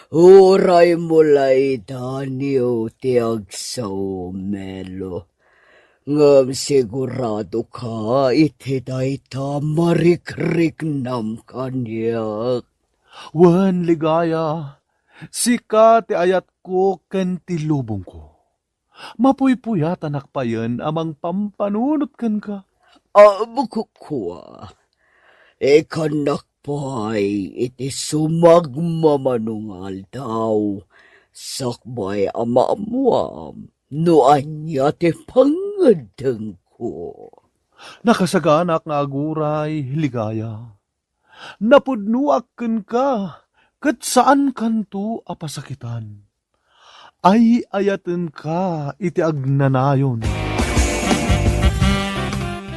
Huray mulay Danyo ti agsaw melo. Ngam sigurado ka iti dayta marikrik nam kanyak. Wan ligaya, sika ti ayat ko ken ti lubong ko. Mapuypuyatan akpayan amang pampanunot ken ka. Bukukwa, ikanak pa'y iti sumagmamanungal daw. Sakbay amamuam, no anya ti pangadeng ko. Nakasaganak nga aguray, ligaya. Napudnuak ken ka, ket saan kanto apasakitan. Ay ayaten ka iti agnanayon.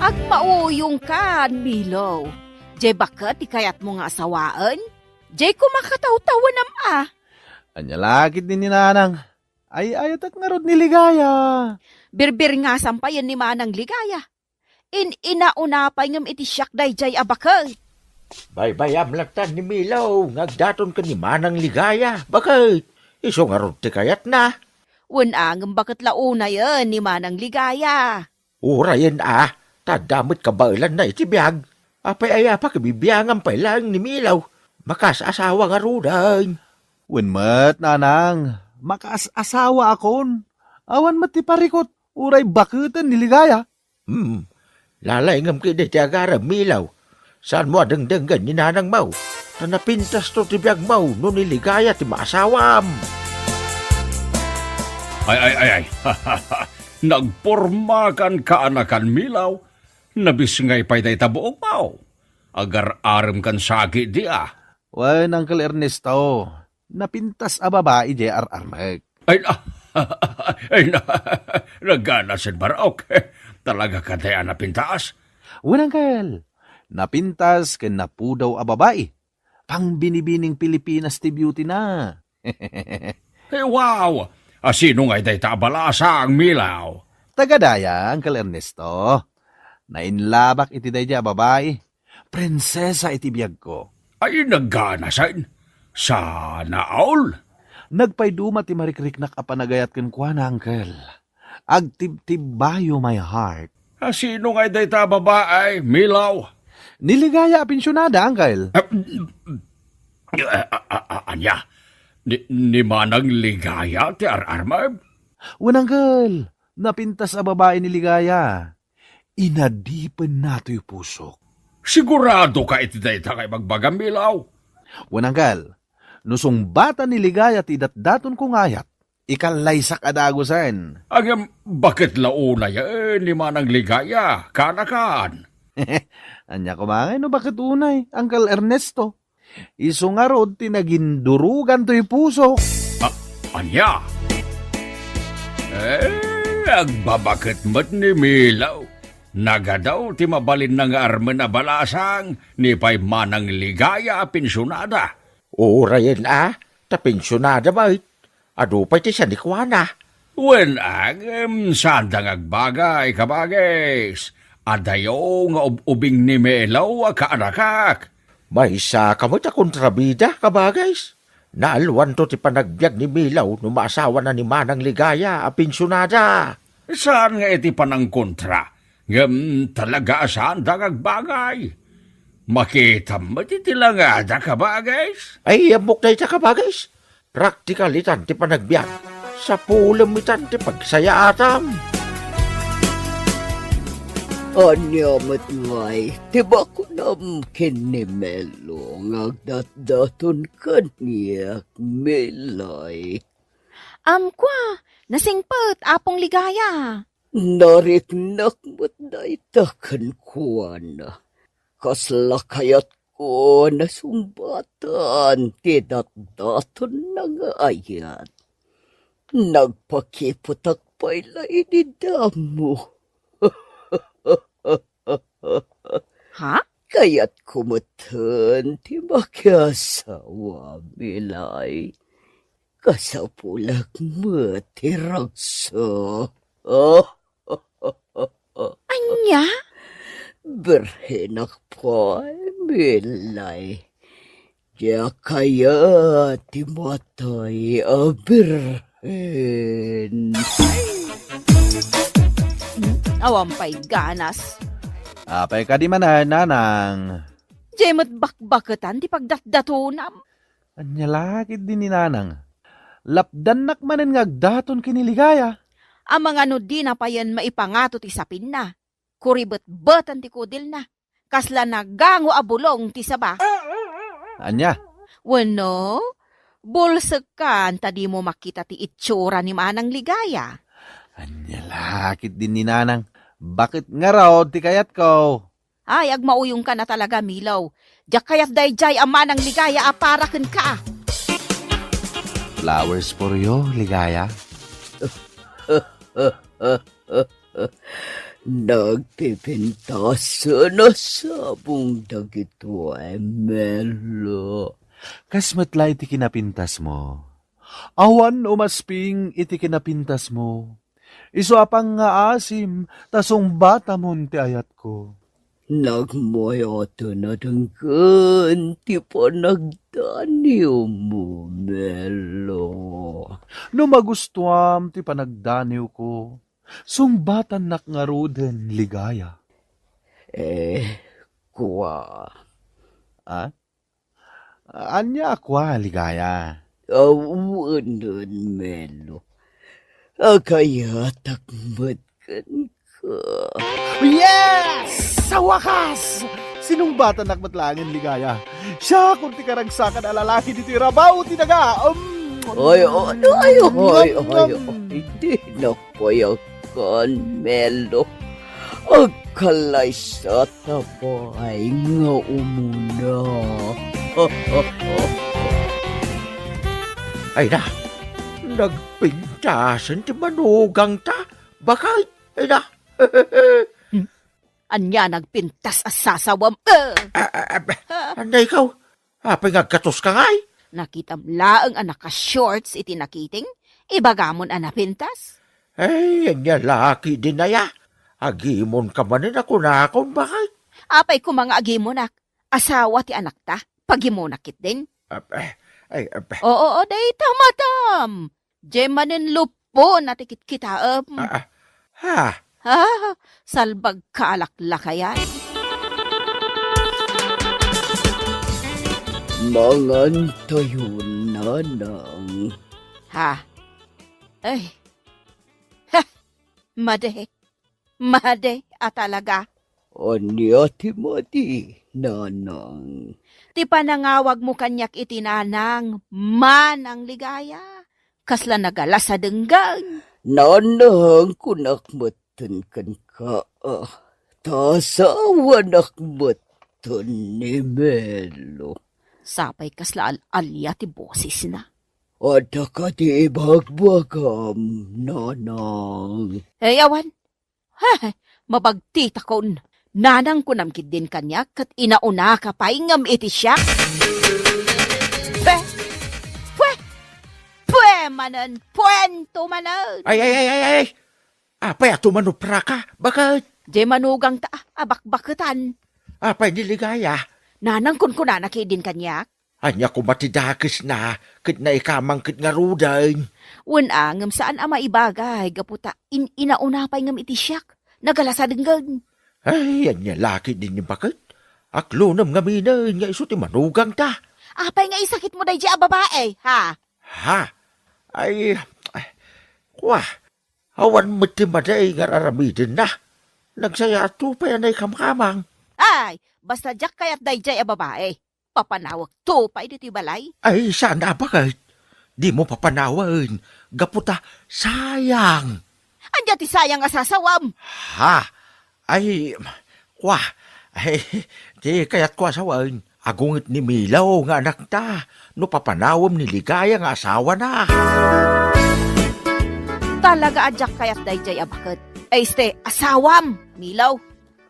Agmauyong ka, Milaw. Jay bakit ikayat mo nga asawaan? Jay kumakataw-tawa nam Anya lakit din ni nanang. Ay ayatak nga rod ni ligaya. Birbir nga sampayan ni Manang Ligaya. Inaunapay ngam iti siyak dayjay abakal. Baybayam lagtan ni Milaw, ngagdaton ka ni Manang Ligaya. Bakit? Iso nga ron ti kayat na. Ngam bakit launa yan ni Manang Ligaya. Urayan tadamit kabailan na iti biyag. Apay aya pa kabibiyangan pa lang ni Milaw. Makas asawa nga rudan. Wenmet nanang, makas-asawa akon. Awan mati parikot, uray bakutan ni ligaya. Lalay ngam kida ti agara Milaw. Saan mo adengdenggan ni Nanang Mau? Na napintas to ti biyag Mau no ni Ligaya ti maasawam. Ay. Nagpormakan kaanakan Milaw. Nabisngay pa'y tayo tabuong Mau. Agar-aram kan sagi di Wen, Uncle Ernesto, napintas a babae di ararmek. Naganasin baraok. Talaga ka tayo napintaas. Wen, Uncle, napintas ken napudaw a babae. Pang binibining Pilipinas ti beauty na. Wow! Sino nga'y tayo tabalasa ang Milaw? Tagadaya, Uncle Ernesto. Nainlabak iti day a babae. Prinsesa iti biyag ko. Ay nagganasin. Sana all. Nagpayduma ti marikriknak a panagayat ken kuana, Uncle. Agtibtibayo my heart. Sino nga'y tayo tababaay, Milaw? Niligaya a pensyonada, Uncle. Anya? Ni Manang Ligaya ti ararmab? Wen, Uncle, napintas a babae ni ligaya. Inadipen nato yung pusok. Sigurado ka iti dayta kay magbagang Milaw? Wen, Uncle, nusong bata ni ligaya ti datdaton kong ayat, ikalaysak adagosan. Agam, bakit launa yan ni Manang Ligaya? Kanakan? Anya kumangay no bakit unay, Uncle Ernesto? Iso nga rod tinagindurugan to yung pusok. Anya? Agbabakit mat ni Milaw. Nagadaw ti mabalin ng armen na balasang ni pay Manang Ligaya pensyonada. Urayan tapensyonada ba? Ado pa ti siya ni Kuana. Wen sandang agbagay kabagis. Adayo nga ubing ni Milaw kaarakak. May isa kamot a kontrabida kabagays. Naalwan to ti panagbiag ni Milaw no maasawa na ni Manang Ligaya a pensyonada. Saan nga iti panang kontra? Ngam talaga saan dagagbagay? Makita mo iti langada kabagays? Ay, amok na ita kabagays. Praktikal itan ti panagbiag. Sa pulam itan ti pagsaya atam. Anya matway, tiba ko nam kinimelo ngagdatdaton kaniyak milay. Kwa, nasingpet apong Ligaya. Nariknak mo't na itakan kuana. Kasla kayat ko na sumbatan ti datdaton ng ayat. Nagpakiputak pailay ni damo. Ha? Kaya't kumatan ti makyasawa milay. Kasapulag mo ti ragso. Anya? Berhenak po milay. Kaya kaya ti matay a birhen. Awampay ganas. Apay ka di manan, nanang. Jemot bakbaketan ti pagdatdatunam. Anya lakid din ni nanang. Lapdan nakmanen ngagdaton kiniligaya. Ang mga di na pa yan maipangato ti sapin na. Kuribet-betan ti kudil na. Kasla nagango abulong ti saba. Anya, Wano, bulsekan tadi mo makita ti itsura ni Manang Ligaya. anya lakid din ni nanang. Bakit nga raw ti kayat ko? Ay, agmauyong ka na talaga, Milaw. Diyak kayat dayjay ang Manang Ligaya aparaken ka. Flowers for you, ligaya. Nagpipintasan na sabong dagito ay melo. Kasmatlay iti kinapintas mo. Awan umasping iti kinapintas mo. Isu apang nga asim, tasong bata mon ti ayat ko. Nagmoyoto na danggan, ti pa nagdaniw mo, melo. No magustuam ti panagdaniw ko. Sungbatan nakngaruden ligaya. Kwa. Ah? Anya akwa ligaya. Awanan, melo. Kaya takmat kan ka. Yes! Sa wakas! Sinong bata nakmatlangan ligaya? Siya kung ti karagsakan alalaki dito rabaw tinaga. Ay, hindi na payakan, Melo. Agkalay sa tabay nga umuna. Ay na, nagpintasan ti manugang ta. Bakit? Ay na. Anya nagpintas as sasawam. Anday ikaw? Apay ngagkatos ka ngay? Nakitam laang anak ka shorts iti nakiting. Ibagamon anapintas. Ay, yan niya laki din na ya. Agimon ka manin ako na akong bakit? Apay ko mga agimonak. Asawa ti anak ta. Pagimonakit din. Oo, day tamatam. Jemanin lupo na tikit kita. Ha? Salbag kaalaklakayan. Mangan tayo, nanang. Ha? Ay. Ha! Made, talaga. Anya ti madi, nanang. Ti panangawag mo kanyak itinanang, Manang Ligaya. Kasla nagala sa denggang. Nanang kunakmatan kan ka. Tasawa nakmatan ni Melo. Sapay kasla alya ti boses na. Ada ka ti ibagbagam, nanang. Awan. Ha, mabagtita kon. Nanang kunamkid din kanyak kat inauna ka pa ingam iti siya. Manan, puwento manan. Ay. Apay ato manupra ka. Bakit? Di manugang ta, abakbaketan. Apay niligaya. Nanang kun nakidin kanyak. Anya ko matidakis na. Kit na ikamang kit nga rudan. Ngam saan ama ibagay, gaputa, inauna pa ngam iti siyak. Nagalasa denggan. Ay, yan niya laki din yung bakit. Aklo nam nga minay nga iso ti manugang ta. Apay nga isakit mo day di babae, ha? Ha? Ay, awan mo ti maday nga raramidin na. Nagsaya to pa yan ay kamkamang. Ay, basta jak kayat day di babae. Papanawag to pa iti balay. Ay, sana bakit? Di mo papanawan. Gaputa, sayang. Anya ti sayang asasawam. Ha? Ay, di kayat ko asawan. Agungit ni Milaw nga anak ta. No papanawam ni Ligaya nga asawa na. Talaga adyak kayat dayjay abaket. Ay este, asawam, Milaw.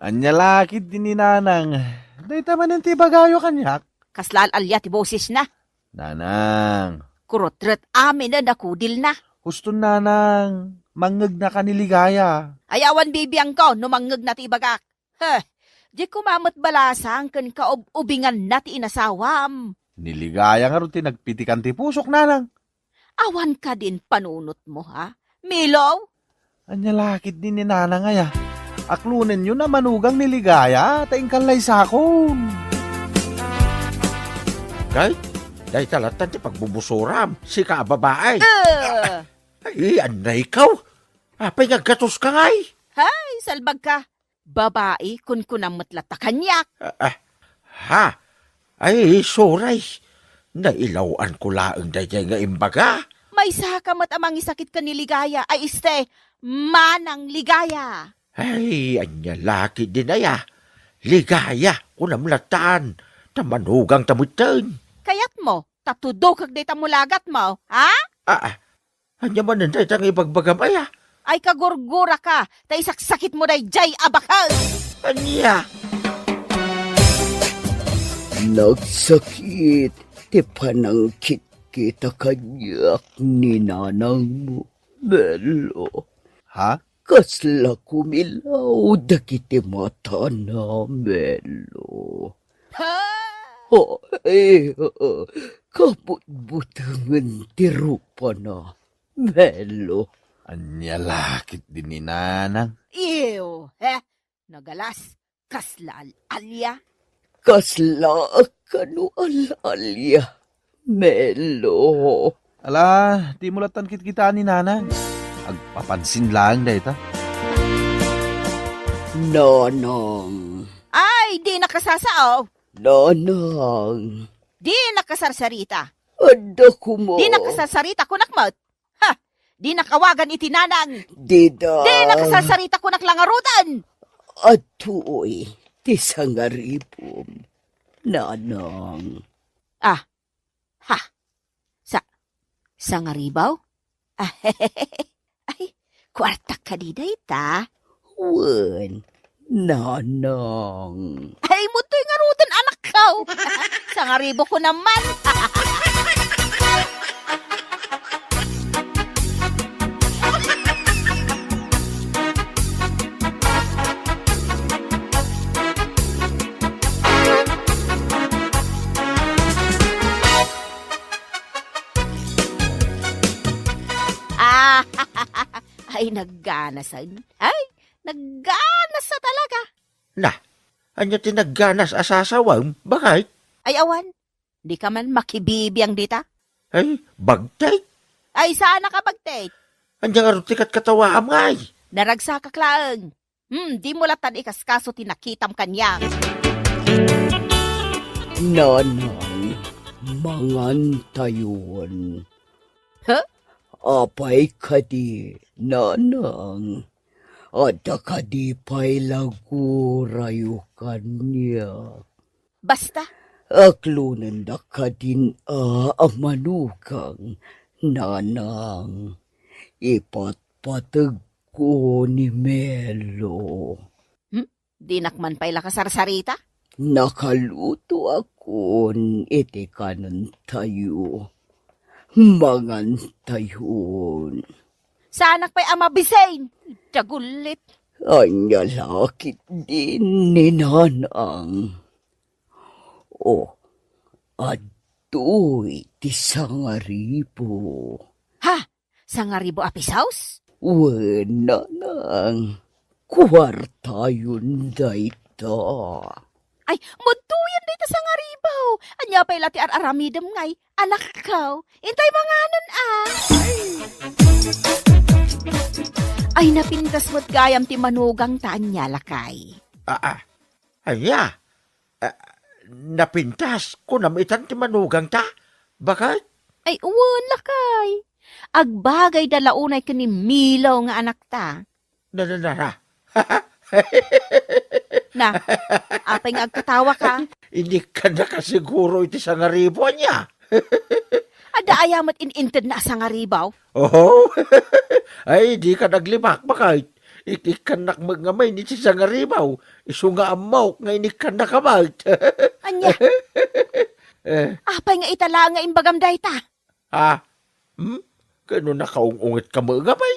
Anya lakid din ni nanang. Day taman ti bagayo kanyak. Kaslal alya ti boses na. Nanang. Kurotret amin na nakudil na. Gusto nanang. Mangag na ka ni ligaya. Ayawan bibiyang ko, numangag na ti bagak. Di kumamat balasang kan kaubingan na ti inasawam. Niligaya nga ron ti nagpitikan ti pusok nanang. Awan ka din panunot mo, ha? Milaw? Anya lakit din ni nanang ay aklunen yun na manugang niligaya, taing kalay sakon. Kay, dahil talatan ti pagbubusuram, si kababae. Ay, na ikaw? Apay nga gatos ka ngay. Hay, salbag ka. Babae, kun kunang matlata kanyak. Ha? Ay, soray. Nailawan ko laang dayay nga imbaga. May sakamat amang isakit ka ni ligaya, ay este, manang ligaya. Ay, anya laki din aya. Ligaya, kunamlatan. Tamanugang tamutan. Kayat mo, tatudokag day tamulagat mo, ha? Anya man nanday tang ibagbagam aya. Ay kagurgura ka, tay saksakit mo day jay abakal. Anya? Nagsakit, ti panangkit kita kanyak ni nanang mo, Melo. Ha? Kasla kumilaw, dakiti mata na, Melo. Ha? Ay, kaput-butangan ti rupa na, Melo. Anya lakit din ni nanang. Ew, nagalas, kasla alya. Kasla kanu alalya, Melo. Ala, di mulatan kita ni nanang. Agpapansin lang dahi ta. Nanang, Ay, di nakasasao. nanang, Di nakasarsarita. ada ko mo. Di nakasarsarita kunakmat. Ha, di nakawagan itinanang. Dida. Di nakasarsarita kunaklangarutan. Atoy, ti sangaripom, nanang. Ha, sangaribaw? Ay, kwarta ka di dayta. Wen, nanang. Ay, mutoy nga rutan anak kaw. Sangaribo ko naman. Ay, nagganasan. Ay, nagganas sa talaga. Na, anya tinagganas asasawang, bakit? Ay, awan, di ka man makibibiyang dita. Ay, bagtay. Ay, sana ka bagtate. Anya nga rutikat katawa amay. Naragsa ka klaang. Di mo latan ikaskaso tinakitam kanya. Nanang, mangantayon. Huh? Apay kadi, nanang. Ada kadi pay lagurayo kanya. Basta, Aklunan da kadin amanugang, nanang. Ipatpatag ko ni Melo. di nakman pa'y lakasarsarita. Nakaluto akon iti kanan tayo. Mangan tayon. Sanak pa'y amabisain. Dagulit. Anya lakit din ni nanang. O, adoy ti sangaribo. Ha? Sangaribo apisaus? Wen nanang, kwarta yun dayta. Ay, mutuyan dito sangaribaw. Anya pa'y lati aramidam ngay. Anak kaw. Intay manganon Ay, napintas mo't gayam ti manugang tanya lakay. Anya, napintas ko namitan ti manugang ta. Bakit? Ay, uwan lakay. Agbagay dalaunay ka ni Milaw nga anak ta. Nananara. Na, apay nga agkatawa ka. Hindi ka nakasiguro iti sangaribo niya. Ada ayamat ininted na sangaribaw. Oh, ay di ka naglimak bakit? Ikikanak magngamay ni si sangaribaw. Isu nga amaw nga inikan nakamay. Anya, apay nga itala nga imbagam dayta. Ha? Kano nakaungungit ka magngamay?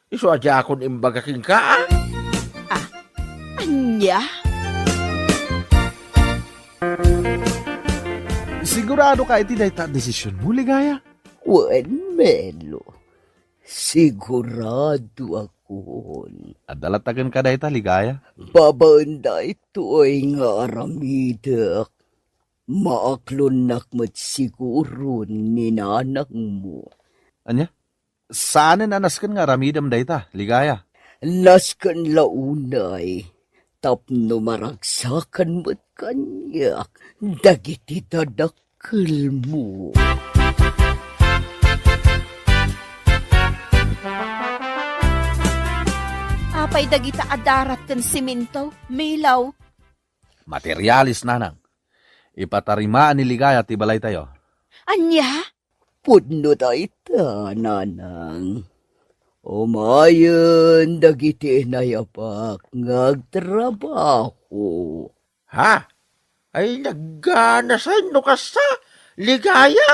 Isu aja akon imbagaking ka. Anya? Sigurado ka iti dayta desisyon mo, Ligaya? Wen, Melo. Sigurado akon. Adalatagan ka dayta, Ligaya? Babanda ito ay nga aramidak. Maaklonak mo't siguro ni nanang mo. Anya? Saan anas kan nga ramidam dayta, Ligaya? Naskan launay. Tapno maragsakan mo't kanyak. Dagiti tadakkel mo. Apay dagita adarat ken simento, milaw. Materialis, nanang. Ipatarimaan ni Ligaya ti balay tayo. Anya? Pudno dayta, nanang. Umayon dagiti nayapak ngagtrabaho. Ha? Ay nagganasan no kasta, Ligaya?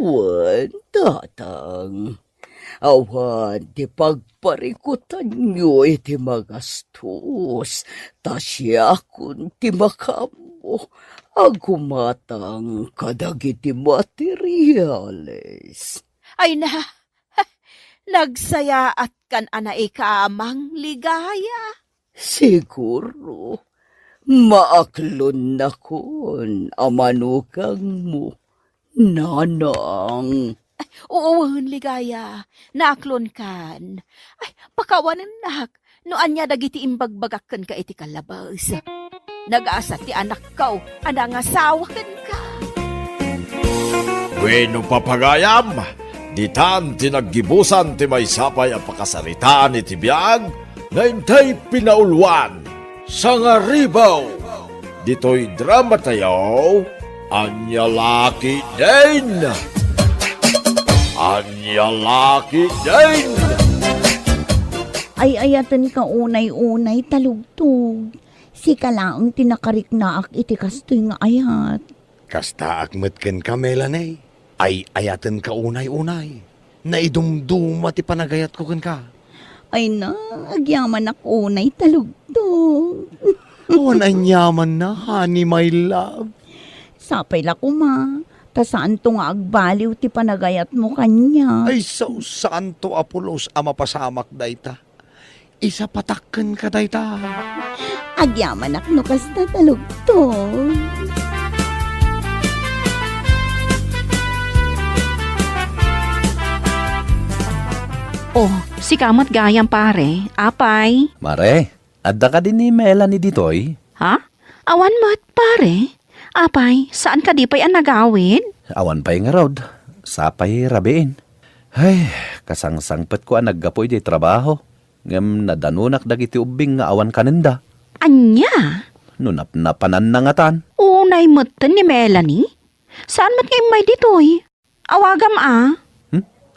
Wan, tatang. Awan, di pagparikutan nyo iti magastos. Tasya kun ti makamo. Agumatang kadagiti materials. Ay na, nagsayaat kan anay kamang Ligaya. Siguro, maaklon na kun amanukang mo, nanang. Oo, Ligaya, naaklon kan. Ay, pakawanan nak, no anya dagiti imbagbagakan ka iti kalabas. Nag-asa ti anak ko, anang asawa kan ka. Bueno papagayam, ditan tinaggibusan ti may sapay ang pakasaritaan iti biyag, na intay pinaulwan sa ngaribaw. Dito'y drama tayo, Anya Laki din! Anya Laki din! Ay ayatan ka unay-unay talugtog. Si kalaang tinakarik na ak iti kastoy nga ayat. Kasta akmetken ka, Melanie. Ay ayaten ka unay-unay. Naidumduma ti panagayat ko ken ka. Ay na, agyaman ak unay talugtog. Awan anyaman na, honey, my love. Sapay la kuma. Ta saan to nga agbaliw ti panagayat mo kanya. Ay so santo Apolos ama pasamak dayta. Isa patakken ka dayta. Agyaman ak no kasta talugtog. Oh, si kamat gayang pare, apay. Mare, adda ka din ni Melanie ditoy? Ha? Awan mat pare. Apay, saan ka di pa'y ang nagawin? Awan pa'y nga rod. Sapay rabiin. Ay, kasangsangpet ko ang naggapoy di trabaho. Ngam nadanunak dagiti ubing nga awan kanenda. Anya? Nunap-napanan na nga tan. Unay matan ni Melanie? Saan mat ngayon may ditoy? Awagam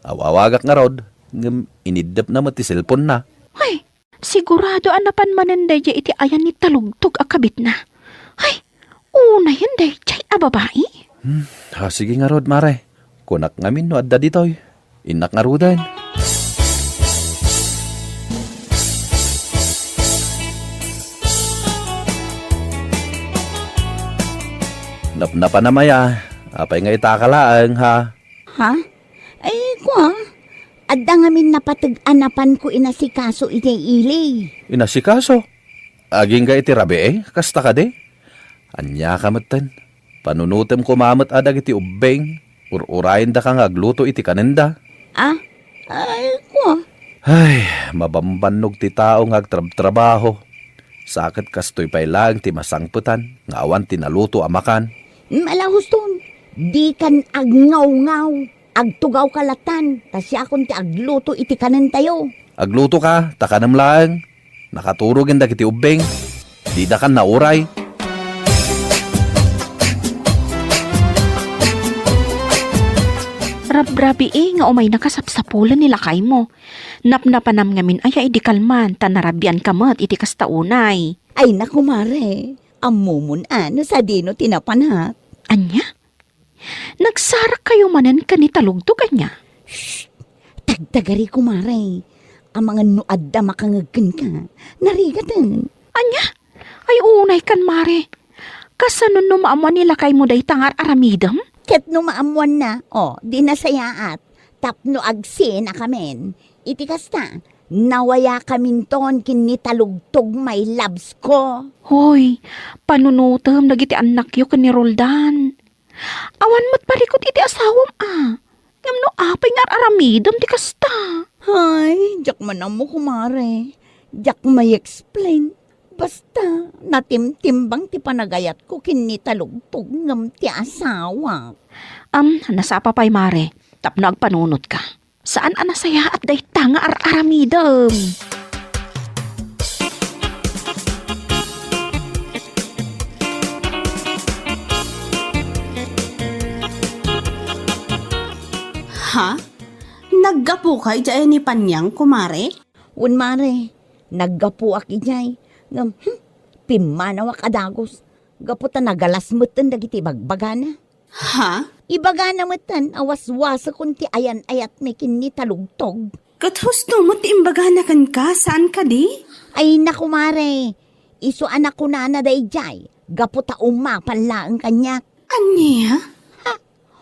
Awawagak nga rod. Ngam inidap na mo ti cellphone na. Ay, sigurado anapan mananday jay iti ayan ni talugtog akabit na. Ay, una yun day jay ababae. Sige nga rod, mare. Kunak ngamin no adda ditoy. Inak nga rudan. Napnapa na maya. Apay nga itakalaang ha. Ha? Ay kwa. Adda ngamin napatag-anapan ko inasikaso iti ili. Inasikaso. Aging ga iti rabi kasta ka de. Anya kamatan. Panunutem ko mamat adag iti ubeng. Ururayin da kang agluto iti kanenda. Ah? Ay kwa. Ay, mabambanog ti taong agtrabaho. Sakit kastoy pay lang ti masangputan. Ngawan tinaluto amakan. Malahos ton. Di kan agnaw-ngaw. Agtugaw kalatan. Tasya akong ti agluto iti kanan tayo. Agluto ka, takanam lang. Nakaturog ang dagiti ubeng. Di da kan nauray. Rab-rabi nga umay nakasapsapulan nila kay mo. Napnapanam ngamin ay di kalman, tanarabian kamat iti kastaunay. Ay naku mare. Amumun ano sa dino tinapanat. Anya? Nagsarak kayo manan ka ni talugtog anya? Tagtagari ko mare. Ang mga nuad da makangagkan ka. Narigatan. Anya? Ay unay kan mare. Kasano no maamuan nila kay mo day tangar aramidam? Ket no maamuan na, di nasayaat. Tapno agsi na kamen. Iti kasta, nawaya kaminton kinitalugtog may labs ko. Hoy, panunutam dagiti anak yu ken ni Roldan. Awan mo't parikot iti asawam Ngam no apay nga aramidam ti kasta. Hay, jak man mo kumare. Jak may explain. Basta, natimtimbang ti panagayat ko kinitalugtog ngam ti asawa. Nasapa pa'y mare. Tapno agpanunot ka. Saan anasaya at day tanga aramidam? Ha? Naggapo kay dyan ni Panyang, kumare? Un mare, naggapu aki jay. Ngam, pimanawak adagos. Gaputa nagalas mutan dagiti bagbagana. Ha? Ibagana mutan, awas-wasa kunti ayan-ayat may kinitalugtog. Kathusto mo ti imbagana kan ka, saan ka di? Ay naku mare, iso anak ko na day jay. Gaputa umapala ang kanyak. Anya?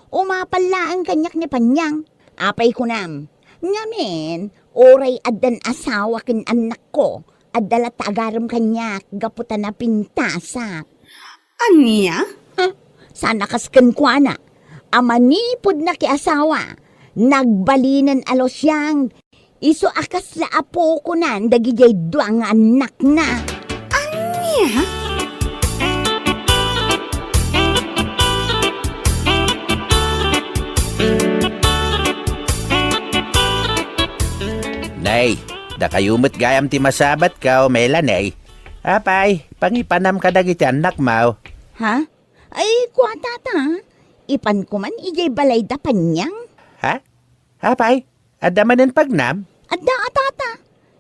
Umapala ang kanyak ni Panyang. Apay ko nam. Ngamen, oray adan asawa kin anak ko. Adala tagaram kanyak, gaputa na pintasa. Anya? Sana kasken kwa na. Amanipod na ki asawa. Nagbalinan alos yang. Iso akas la apo ko nan, dagijay duang anak na. Anya? Nay, da kayumot gayam ti masabat ka o Melanie. Apay, pangipanam ka dagiti anak mau. Ha? Ay, kwa tata. Ipan ko man ijay balay da Panyang. Ha? Apay, adamanen pagnam? Adda atata.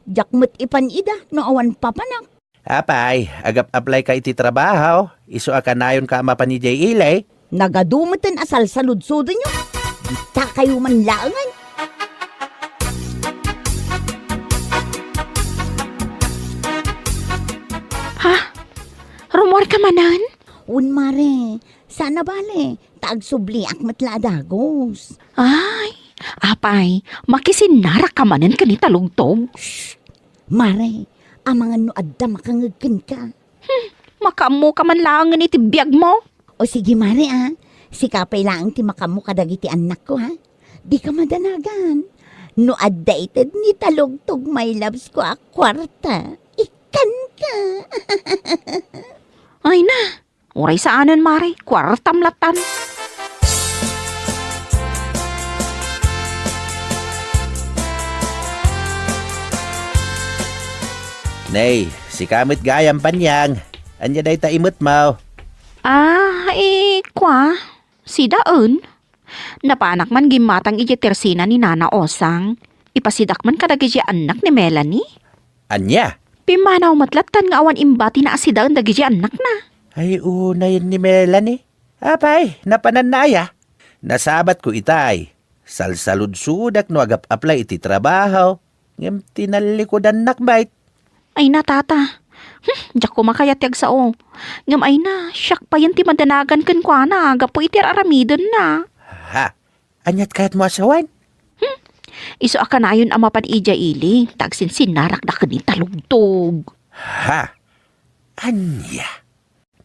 Jakmut ipan ida, no awan papanak. Apay, agap-apply ka iti trabaho. Iso akanayon ka mapan ni Jay Ilay. Nagadumutin asal sa ludsodo nyo. Dita kayo man laangan. Rumor ka manan? Un mare, sana bale, tagsubli akmat ladagos. Ay, apay, makisinara ka manan kanitalugtog. Mare, amangan no adda makangagkin ka. Makamu ka man lang iti biyag mo. O sige mare sikapay lang ti makamu kadagiti anak ko ha. Di ka madanagan. No adda ited ni talugtog my loves ko kwarta. Ikan ka. Ay na, uray saanan mare, kwartam latan. Nay, si kamit gayam Panyang. Anya day ta imot mau. Kwa, si Daon. Napanak man gimatang iji tersina ni Nana Osang. Ipasidak man kadagiti anak ni Melanie. Anya? Pimanaw matlatan nga awan imbati na si Daon dagiti anak na. Ay unay ni Melanie. Apay, napananaya. Nasabat ko itay. Salsalud-sudak no agap-apply iti trabaho. Ngem tinalikodan nakbait. Ay na tata. Diyak ko makayatag sao. Ngam ay na, siyak pa yan ti madanagan kan kwa na. Gapo iti aramidon na. Ha? Anyat kayat mo asawan? Iso aka na ayon amapan ija ili. Tagsin sinarak na kanitalugtog. Ha? Anya?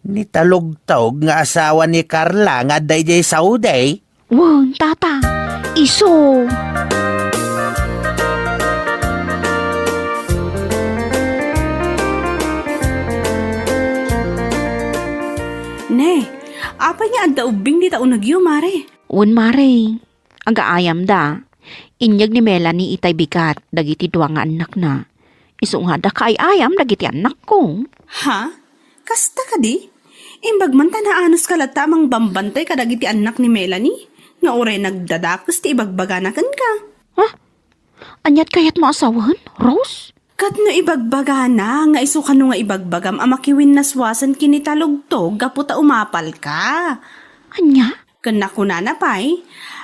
Ni talugtog nga asawa ni Carla nga dayjay sauday? Wan, tata. Iso. Ne, apa niya adda ubing di taon nagyo, mare? Wan, mare. Agaayam da. Inyag ni Melanie itay bigat. Dagiti duwa nga anak na. Iso nga da kay ayam dagiti anak ko. Ha? Kasta ka di? Imbag man tanaanos ka tamang bambantay kadagiti anak ni Melanie. Nga oray nagdadakos ti ibagbaganakan ka. Anyat kayat mo asawan, Rose? Kat no ibagbagana, nga iso ka no nga ibagbagam amakiwin naswasan kinitalugtog, gaputa umapal ka. Anya? Kana kunana pay,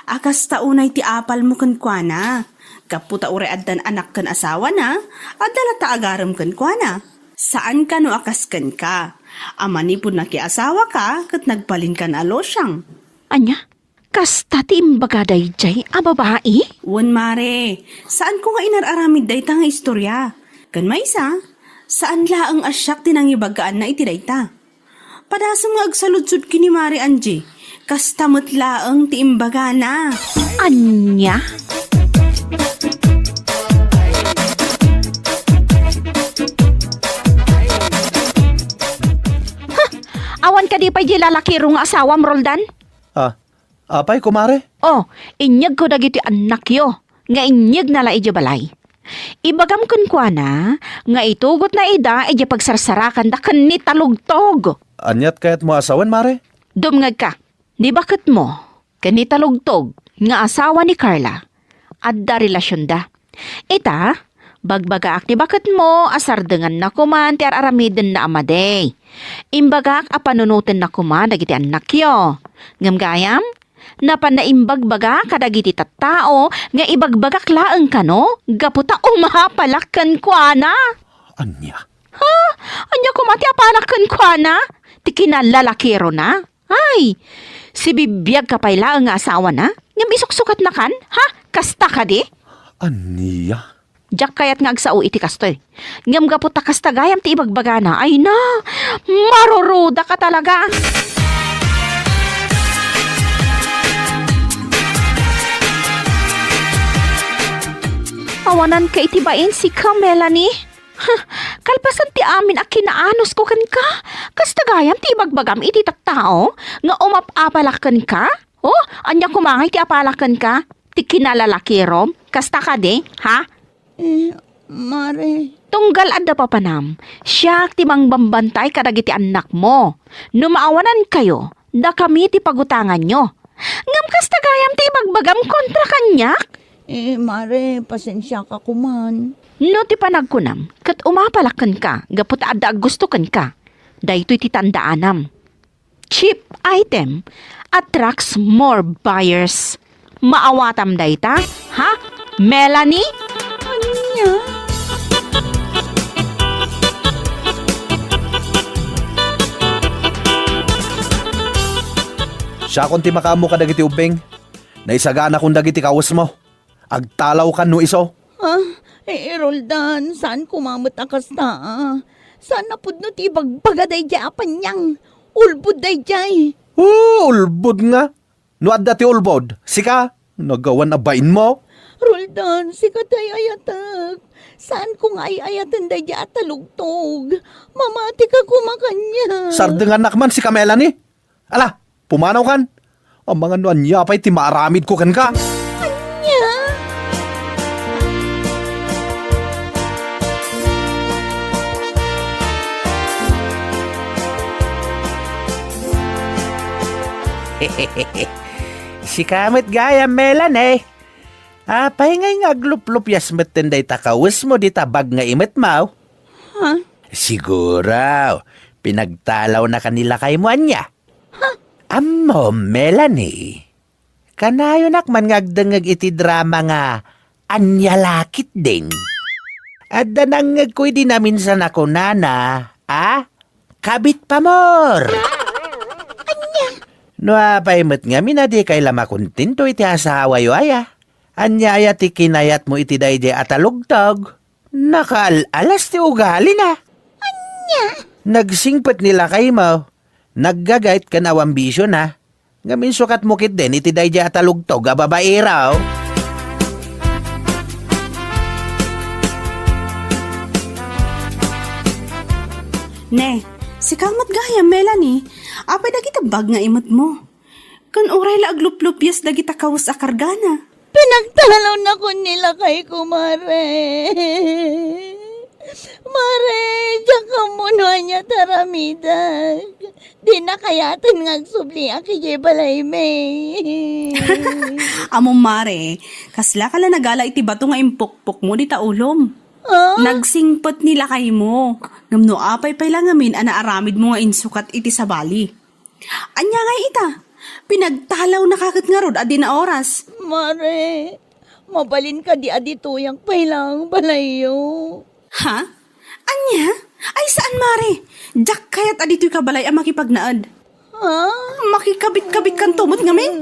akas taunay ti apal mo kan kuana. Gaputa ure addan anak kan asawa na, adala ta agaram kan kuana. Saan ka no akas kan ka? Amanipod na kiasawa ka, kat nagbalin ka na losyang. Anya, kasta ti imbaga dayjay a babae? Wan mare, saan ko nga inararamid dayta nga istorya? Kan maysa, saan laang asyak tinangibagaan na iti dayta? Padasam nga agsaludsud kini Mare Angie, kasta laang ti imbaga na. Anya? Awan ka di pa di lalaki rong asawam, Roldan? Apay, kumare? Oh, inyag ko dagiti anak yo, nga inyag nala ija balay. Ibagam kun kwa na, nga itugot na ida ija pagsarsarakan da kan ni talugtog. Anyat kayat mo asawan, mare? Dumngag ka, di bakit mo, kan ni talugtog, nga asawa ni Carla, adda relasyon da. Ita, bagbagaak ni bakit mo, asardengan na kuman, ti aramiden na amaday. Imbagak apanunutin na kuman, dagiti anak yo. Ngamgayam, napanaimbagbaga kadagiti tattao, nga ibagbagak laeng kano, gaputa umahapalakkan kwa na. Anya? Ha? Anya kumati apalakkan kwa na? Ti kinalalakiro na? Ay, si bibiyag kapay laeng nga asawa na? Ngam isuksukat na kan? Ha? Kasta ka di? Anya? Diyak kayat nga agsao iti kastoy. Ngam gaputa kasta gayam ti ibagbaga na. Ay na, maruruda ka talaga. Awanan ka itibain si ka, Melanie. Kalpasan ti amin a kinaanos ko kan ka. Kasta gayam ti ibagbagam iti tattao nga umapapalakan ka. Oh, anya kumangay ti apalakan ka. Ti kinalalakirom. Kasta ka di, ha? Mare. Tunggal adda papanam. Siya ti mangbambantay kadagiti anak mo. Numaawanan kayo, da kami ti pagutangan nyo. Ngam kasta gayam ti ibagbagam kontra kanyak. Mare, pasensya ka kuman. No ti panagkunam, kat umapalakan ka, gapot adda gusto kan ka. Daytoy ti tandaanam. Cheap item attracts more buyers. Maawatam dayta, ha? Melanie? Anya? Siya kung ti makamu ka dagiti ubeng. Naisagana kung dagiti kawas mo. Agtalaw ka no iso. Roldan, saan kumamot ang kasta? Saan napod no ti bagbagaday dya apanyang? Ulbud day jay. Ulbod nga. No adda ti ulbod. Sika, nagawan na bain mo. Roldan, sikatay ayatag. Saan ko nga ayatan day dya at talugtog? Mamati ka kumakanya. Sardengan nakman si Melanie. Ala, pumanaw kan. Ang mga nuan niya pa'y ti maaramid ko kan ka. Anya? Si kamit gaya Melanie. Apay ngay nga glup-lupyas metenday takawis mo di tabag nga imet mau. Ha? Siguro, pinagtalaw na kanila kay mo anya. Amo, Melanie. Kanayo nakman ngagdangag iti drama nga anya lakit din. At danangag ko'y di namin sa nako nana, kabit pa more. No apay met nga minadi kay lama kontinto iti asawa yo aya. Anya aya ti kinayat mo iti dayde atalugtog. Nakaalas ti ugali na. Anya? Nagsingpet nila kay mo. Naggagait ka na ambisyon na. Ngamin sukat mo kit din iti dayde atalugtog a babae raw. Ne, si kamat gaya, Melanie. Apay dagita bag nga imot mo. Kan oray la aglup-lupyas dagita kawas a kargana. Pinagtalaw na ko nila kay kumare. Mare, diyan ka muna niya taramidag. Di na kayatan ngagsubli ang kijibalay may. Amo mare, kasla ka la nagala iti bato nga impukpok mo di taulom. Nagsingpot nila kay mo. Ngamno apay pay lang amin anaaramid mo nga insukat iti sabali. Anya nga ita, pinagtalaw na kakat nga rod adi na oras. Mare, mabalin ka di adi tuyang pay lang balayo. Ha? Anya? Ay, saan, Mare? Jack kaya't adito'y kabalay ang makipagnaad. Ha? Makikabit-kabit kan tumot ngamin.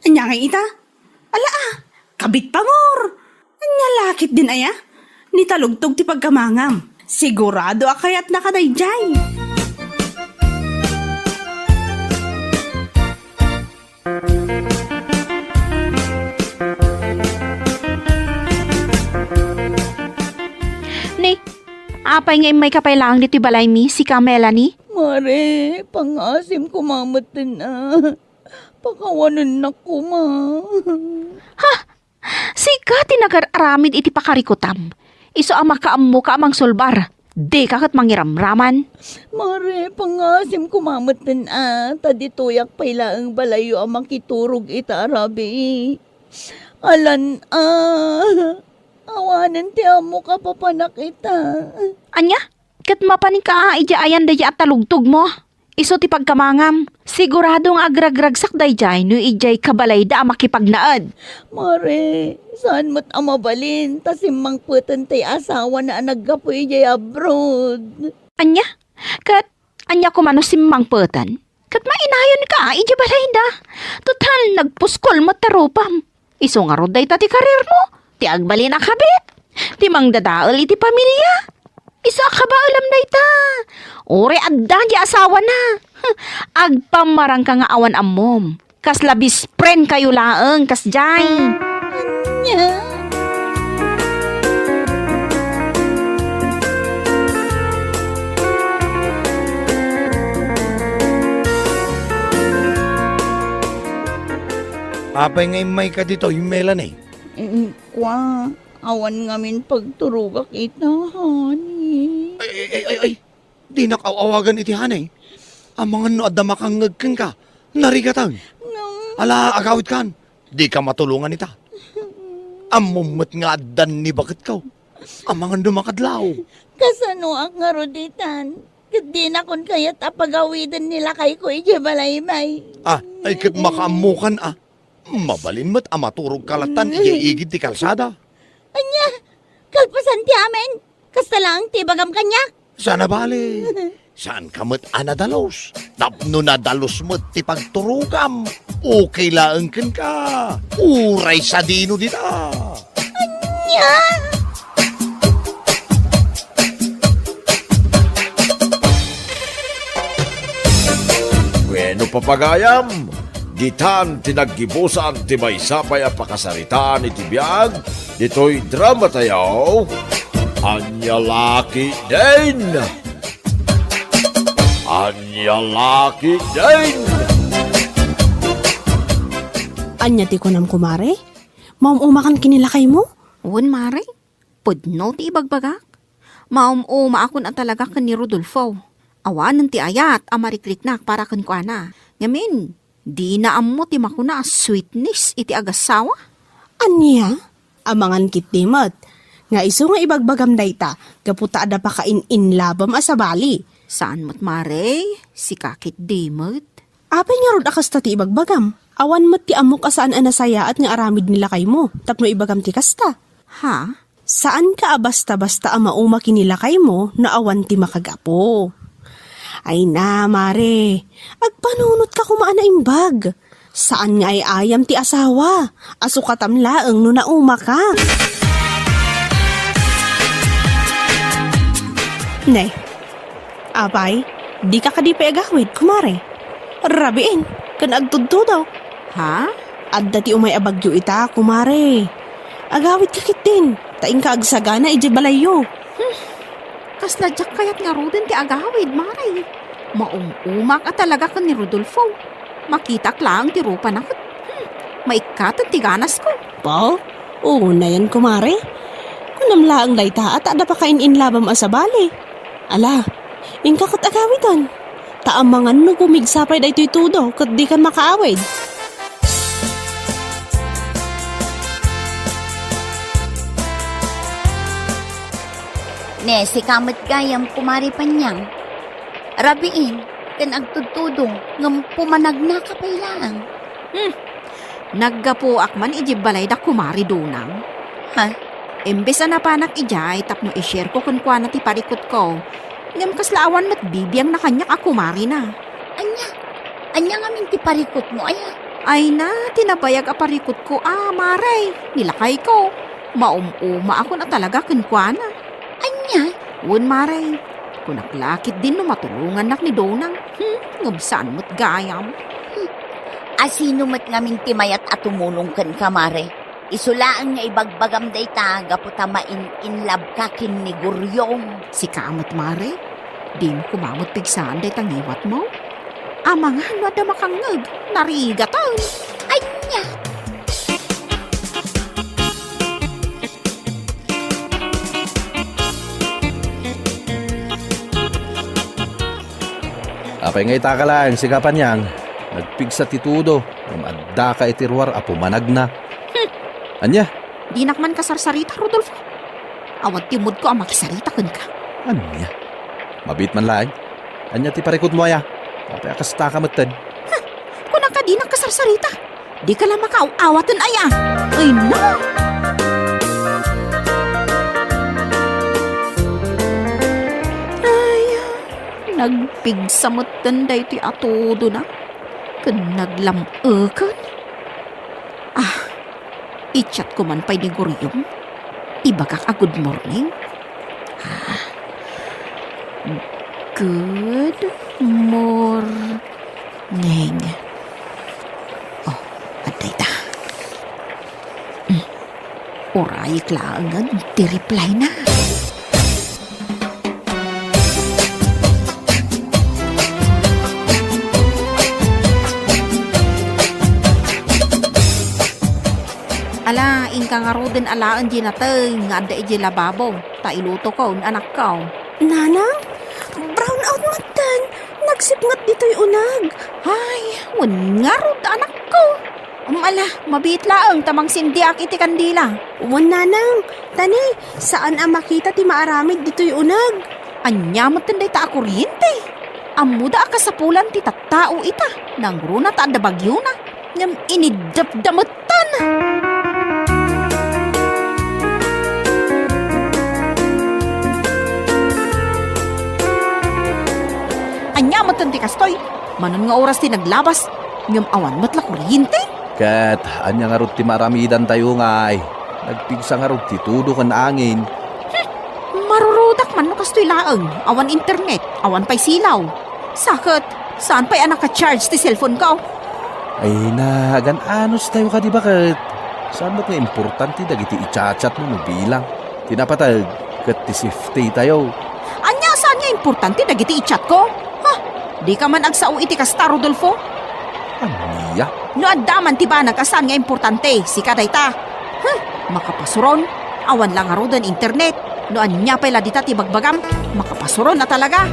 Anya kay ita? Ala kabit pa mor. Anya lakit din aya. Nitalugtog ti pagkamangam. Sigurado akayat nakadayjay. Ni, apay nga may kapailangan dito'y balay mi, si ka Melanie? Mare, pangasim kumamatan na. Pakawanan na ko, ma. Si ka tinag-aramid iti pakarikutam. Iso ang makaammo ka amang sulbar. Di ka kat mangiramraman. Mare, pangasim kumamatan na. Taditoyak paila ang balayo ang makiturog ita arabi. Alan, awanan ti amo ka papanak ita. Anya, kat mapaning ka ija ayan daya at talugtog mo. Iso ti pagkamangam. Siguradong agragragsak dayjay no ijay kabalay da makipagnaad. Mare, saan mo't amabalin? Tasimang putan tay asawa na naggapoy jay abroad. Anya, kat anya kumano simmang petan. Kat mainayon ka ija balay da. Total nagpuskol mo tarupam. Iso nga roday ta ti karir mo. Ti agbali na kabit. Ti mangdadaol iti pamilya. Isa ka ba alam na ita? Ore adda di asawa na. Agpamarang ka nga awan amom. Kas labis friend kayo laeng kas jay. Nya. Apay ngay may ka dito, yung Melanie. Kwa, awan ngamin pagturugak ita, honey. Ay, di nakawawagan iti hanay. Ang mga no adama kang ngagkang ka, narigatan. Ala, agawit kan, di ka matulungan ita. Amumot nga adan ni bakit ka. Ang mga dumakadlaw. Kasano ang nga roditan? Di na kun kayat apagawidan nila kay ko ijabalaymay. Ay kat makaamukan Mabalin mo't amaturog kalatan, igid ti kalsada. Anya, kalpasan ti amin. Kasta lang ti bagam kanyak. Sana bali. Saan ka mo't anadalos? Tapno na dalos mo't ti pagturugam. Okay laang kan ka. Uray sa dino dita. Anya! Bueno, papagayam, ditan tinaggibusan ti may sapay a pakasaritaan iti biyag, dito'y drama tayaw, Anya Laki din! Anya Laki din! Anya ti kunam kumare? Maumakan kinilakay mo? Un mare, pudno ti ibagbagak. Maumuma akon ang talaga kan ni Rodolfo. Awanan ti ayat amarikliknak para kan ko ana. Ngamin, di na ammo ti makuna sweetness iti agasawa. Anya? Amangan kit dimot. Nga iso nga ibagbagam dayta, gaputa ada pa kain inlabam asabali. Saan mo't mare? Si kakit dimot. Apay nga rod akas ti ibagbagam. Awan mo't ti amok asaan anasaya at nga aramid nila kay mo, tapno ibagam ti kasta. Ha? Saan ka basta-basta ang mauma kinilakay mo na awan ti makagapo? Ay na, mare, agpanunot ka kumaan na imbag. Saan nga ay ayam ti asawa? Asukatam laeng no nauma ka. Nay, apay, di ka kadipa agawid, kumare. Rabiin, kan agtudto daw. Ha? Adda ti umay abagyo ita, kumare. Agawid ka kitin, taing ka agsagana ijibalayo. Kasladyak kayat nga rodin ti agawid, mare. Maumumak at talaga ka ni Rodolfo. Makitak lang ti rupa na kot. Maikatan ti ganas ko. Pa? Oo na yan, kumare. Kunam laang dayta at ada pa kain inlabam asabali. Ala, ingkakot agawitan. Taamangan no gumigsapay da ito'y tudo kat di ka makaawid. Ne, si kamot gayam kumari panyang. Rabiin, kan agtudtudong, ngam pumanag na kapailang. Naggapo akman ijibalay da kumari dunang. Ha? Imbes na panak ijay, tapno i-share ko kun kwa na ti parikot ko. Ngam kaslaawan mat bibiyang na kanya kumari na. Anya nga minti parikot mo, aya. Ay na, tinabayag aparikot ko, maray. Nilakay ko. Maumuma ako na talaga kunkwana. Anya? Wun maray. Kunaklakit din no matulungan nak ni Donang. Ngabsaan mo't gayam. Asino mat nga minti mayat at tumulong kan kamare. Isulaan nga ibagbagam day taga putamain in love ka kin ni Guryong. Si kamat maray. Di mo kumamot pigsaan day tangiwat mo. Amang ano ada makangag. Narigatan. Anya? Apay nga itaka lang, sikapan niyang. Nagpigsa titudo. Adda ka itirwar, apo manag na. Anya? Di nakman kasarsarita, Rodolfo. Awad timod ko ang makisarita kun ka. Anya? Mabit man lang. Anya ti parikot mo aya. Apay akasta ka matad. Kung ka di nakasarsarita, di ka lang makauawatan aya. Ay na! Ay, nagpigsamutan day ti atodo na. Kun naglamukan. I-chat ko man pa'y ni Guryong. Ibagak a good morning. Good morning. Oh, aday ta. Oray klaangan, ti-reply na. Ala, ingka nga ro din alaan di natay, nga da iji lababo. Ta iluto ko, anak ko. Nanang, brown out matan. Nagsipngat dito'y unag. Ay, wan nga ro da anak ko. Ala, mabit laang tamang sindiak iti kandila. Wan nanang, tani, saan ang makita ti maaramid dito'y unag? Anya matinday ta akuryente. Amuda ka sa pulan ti tattao ita. Nang runa ta da bagyo na. Ngam inidapdamutan. Anya matinday kastoy. Manon nga oras ti naglabas. Ngam awan matla kuryente. Kat, anya nga rot ti maramidan tayo nga ay. Nagpigsa nga rot ti tudo kan angin. Marurudak man no kastoy laang. Awan internet, awan pa'y silaw. Sakit, saan pa'y anak ka-charge ti cellphone ko? Ay na, anos tayo ka di bakit? Saan ba't nga importante dagiti i-chat mo bilang? Tinapatag, kat ti safety tayo. Anya, saan nga importante dagiti i-chat ko? Ha? Di ka man agsao iti kasta, Rodolfo? Aniya? No addaman ti banag asan nga importante, si kadayta. Makapasuron, awan lang aro dan internet. No anya pa'y ladita ti bagbagam, makapasuron na talaga.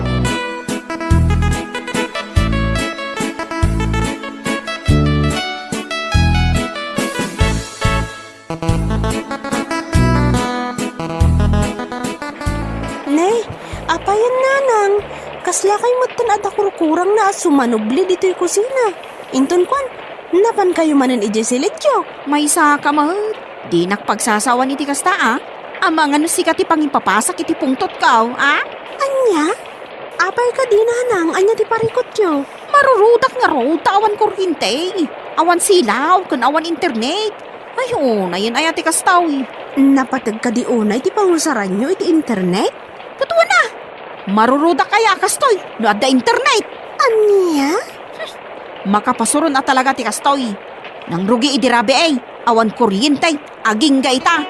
Nay, apayan nanang. Kasla kay matan at kurkurang na sumanubli dito'y kusina. Inton kwan, napan kayo manan ijesilityo. May isa ka mahal. Di nakpagsasawan iti kasta, Amang ano si kati pangipapasak iti pungtot ka, Anya? Apay ka di nanang, anya ti parikot yo. Marurudak nga ro, awan kuryente. Awan silaw, kun awan internet. Ay, na yan ay ati kastaw. Napatag ka di unay ti pangusaran nyo iti internet? Katuwa na. Marurudak kaya kastoy, no adda internet. Anya? Makapasuron na talaga ti kastoy. Nang rugi idirabe awan kuryente, aging gaita.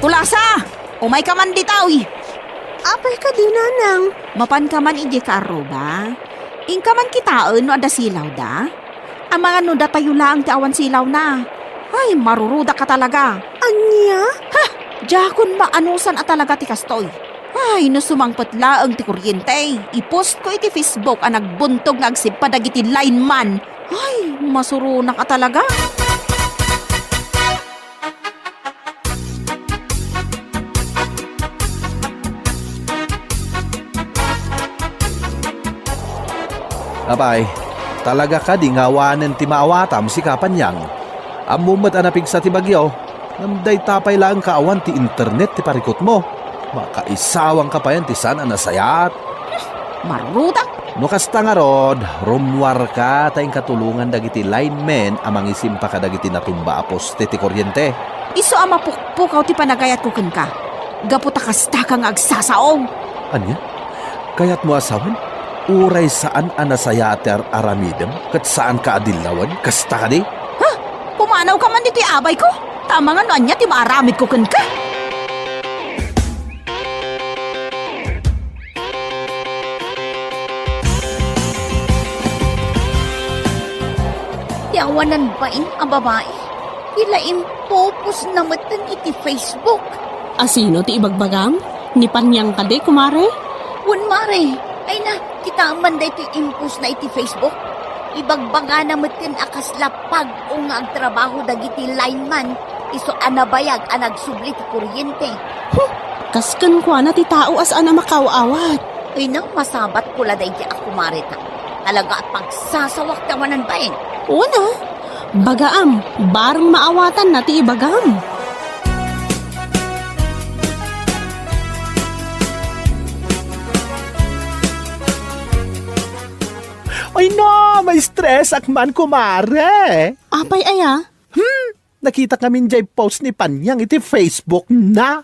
Tulasa! Umay ka man ditaw. Apay ka di nanang. Mapan ka man iji karo ba? Ing ka man kitaan no ada silaw da? Ang mga no da tayo lang ti awan silaw na. Ay, maruruda ka talaga. Anya? Jakon maanusan at talaga ti kastoy. Ay, no sumangpot laang ti kuryente. I-post ko iti Facebook ang nagbuntog nga agsip padagiti lineman. Ay, masuruna ka talaga. Apay, Talaga ka di ngawanan ti maawatam si Kapanyang. Amumat anapig sa ti bagyo. Namday tapay lang kaawan ti internet ti parikot mo. Makaisawang ka pa yan ti sana nasayat. Maruta. No kasta nga rod, rumwar ka tayong katulungan dagiti linemen amang isim pa ka dagiti natumba poste ti kuryente. Iso ama pukpukaw ti panagayat ko ka. Gaputa kasta kang agsasaong. Anya? Kaya't mo asawan? Uray saan anasaya ti aramidem? Kat saan ka adilawan? Kasta ka di? Pumanaw ka man dito abay ko. Tama nga no anya ti maaramid ko ka. Yawanan bain ang babae. Ila impopos na matan iti Facebook. Asino ti ibagbagang? Ni Panyang kade, kumare? Wan mare, ay na, kita man da ito impos na iti Facebook. Ibagbaga na matan akas lapag o nga ang trabaho dagiti lineman. Iso anabayag ang nagsubli ti kuryente. Kaskan kwa na ti tao as ana makaawat. Ay na, masabat ko la da iti ako marita. Talaga at pagsasawak tawanan bain. Una, bagaam, barang maawatan na ti ibagam. Ay no, may stress akman kumare. Apay aya? Nakita kami jay post ni Panyang iti Facebook na.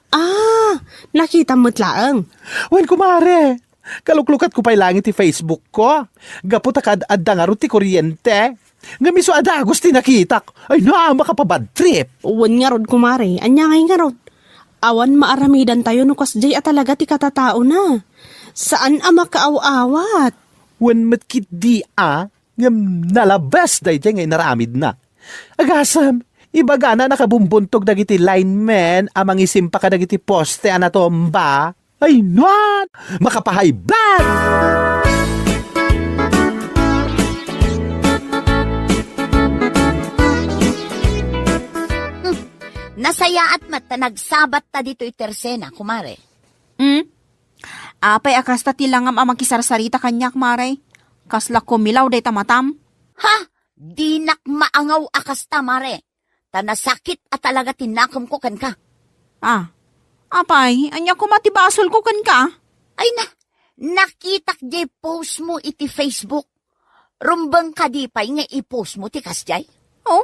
Nakita mo't laang. Wen kumare, kaluklukat ko pa'y langit ti Facebook ko. Gaputa kad adda nga ro ti kuryente. Nga miso ada gusti nakitak. Ay na, makapabad trip. Uwan nga rod, kumare. Anya ngay nga rod. Awan maaramidan tayo no kasjay at talaga ti katatao na. Saan ang makaaw-awat? Wen matkit di ngam nalabas day ngay naramid na. Agasam, ibaga na nakabumbuntog dagiti linemen amang isimpa ka dagiti poste anatomba. Ay no, makapahaybad! Nasaya at mata nagsabat ta dito itersena, kumare. Apay akas ta tilangam amang kisarsarita kanyak maray. Kasla kumilaw day tamatam. Ha? Di nak maangaw akas ta, mare. Tanasakit at talaga tinakam ko kan ka. Apay, anya ko matibasol ko kan ka. Ay na, nakitak jay post mo iti Facebook. Rumbang ka di pa'y nga i-post mo ti kasjay. Oh,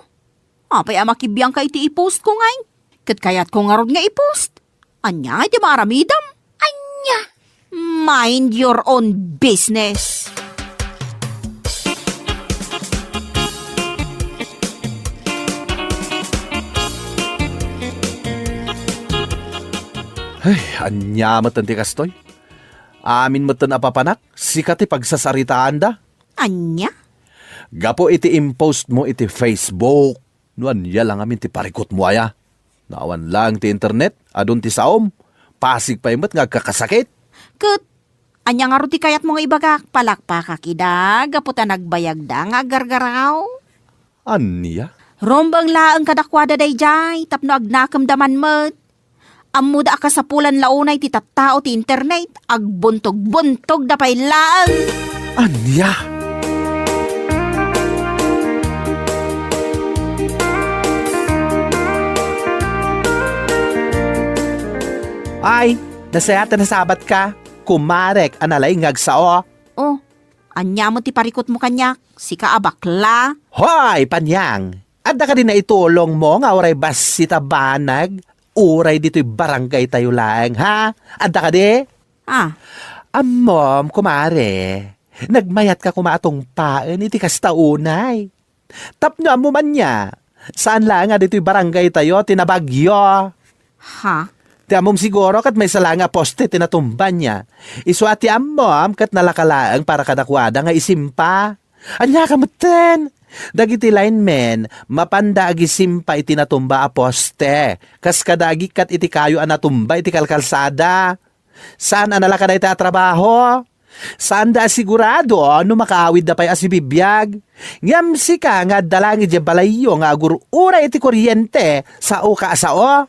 apay amakibiyang ka iti i-post ko ngay. Kat kayat ko nga rod nga i-post. Anya, iti maramidam. Anya, Mind your own business. Ay, anya matan ti kastoy. Amin matan apapanak, sikat ti pagsasaritaan da. Anya? Gapo iti impost mo iti Facebook. Nuan ya lang amin ti parikot mo aya. Naawan lang ti internet, adun ti saom. Pasig pa imat nga kakasakit. Kat, anya nga ti kayat mo nga ibagak, palakpakakida, gaputa nagbayag da nga gargaraw. Anya? Rombang laang kadakwada day jay, tapno agnakam daman mat. Amuda ka sa pulan launay ti tattao ti internet, agbuntog-buntog da pay laang. Anya? Ay, nasayatan na sabat ka. Kumarek, analay ngagsao. Oh, anya mo ti parikot mo kanyak, sika abakla. Hoy, Panyang! Adda ka din na itulong mo nga oray bas si tabanag. Uray dito'y barangay tayo lang, ha? Adda ka di? Amom, kumare. Nagmayat ka kumatong paan, iti kastaunay. Tapno mo man niya. Saan lang nga dito'y barangay tayo, tinabagyo? Ha? Ti amom siguro kat may salanga poste tinatumban niya. Iswati amom kat nalakalaang para kadakwada nga isimpa. Anya kamutin. Dagiti linemen, mapanda agisimpa iti natumba a poste. Kas kadagi kat iti kayo anatumba iti kalkalsada. Saan analaka na iti trabaho? Saan da asigurado no makaawid da pa'y asibibiyag? Ngam sika nga dalangi di balayo nga agurura iti kuryente sa o kaasao?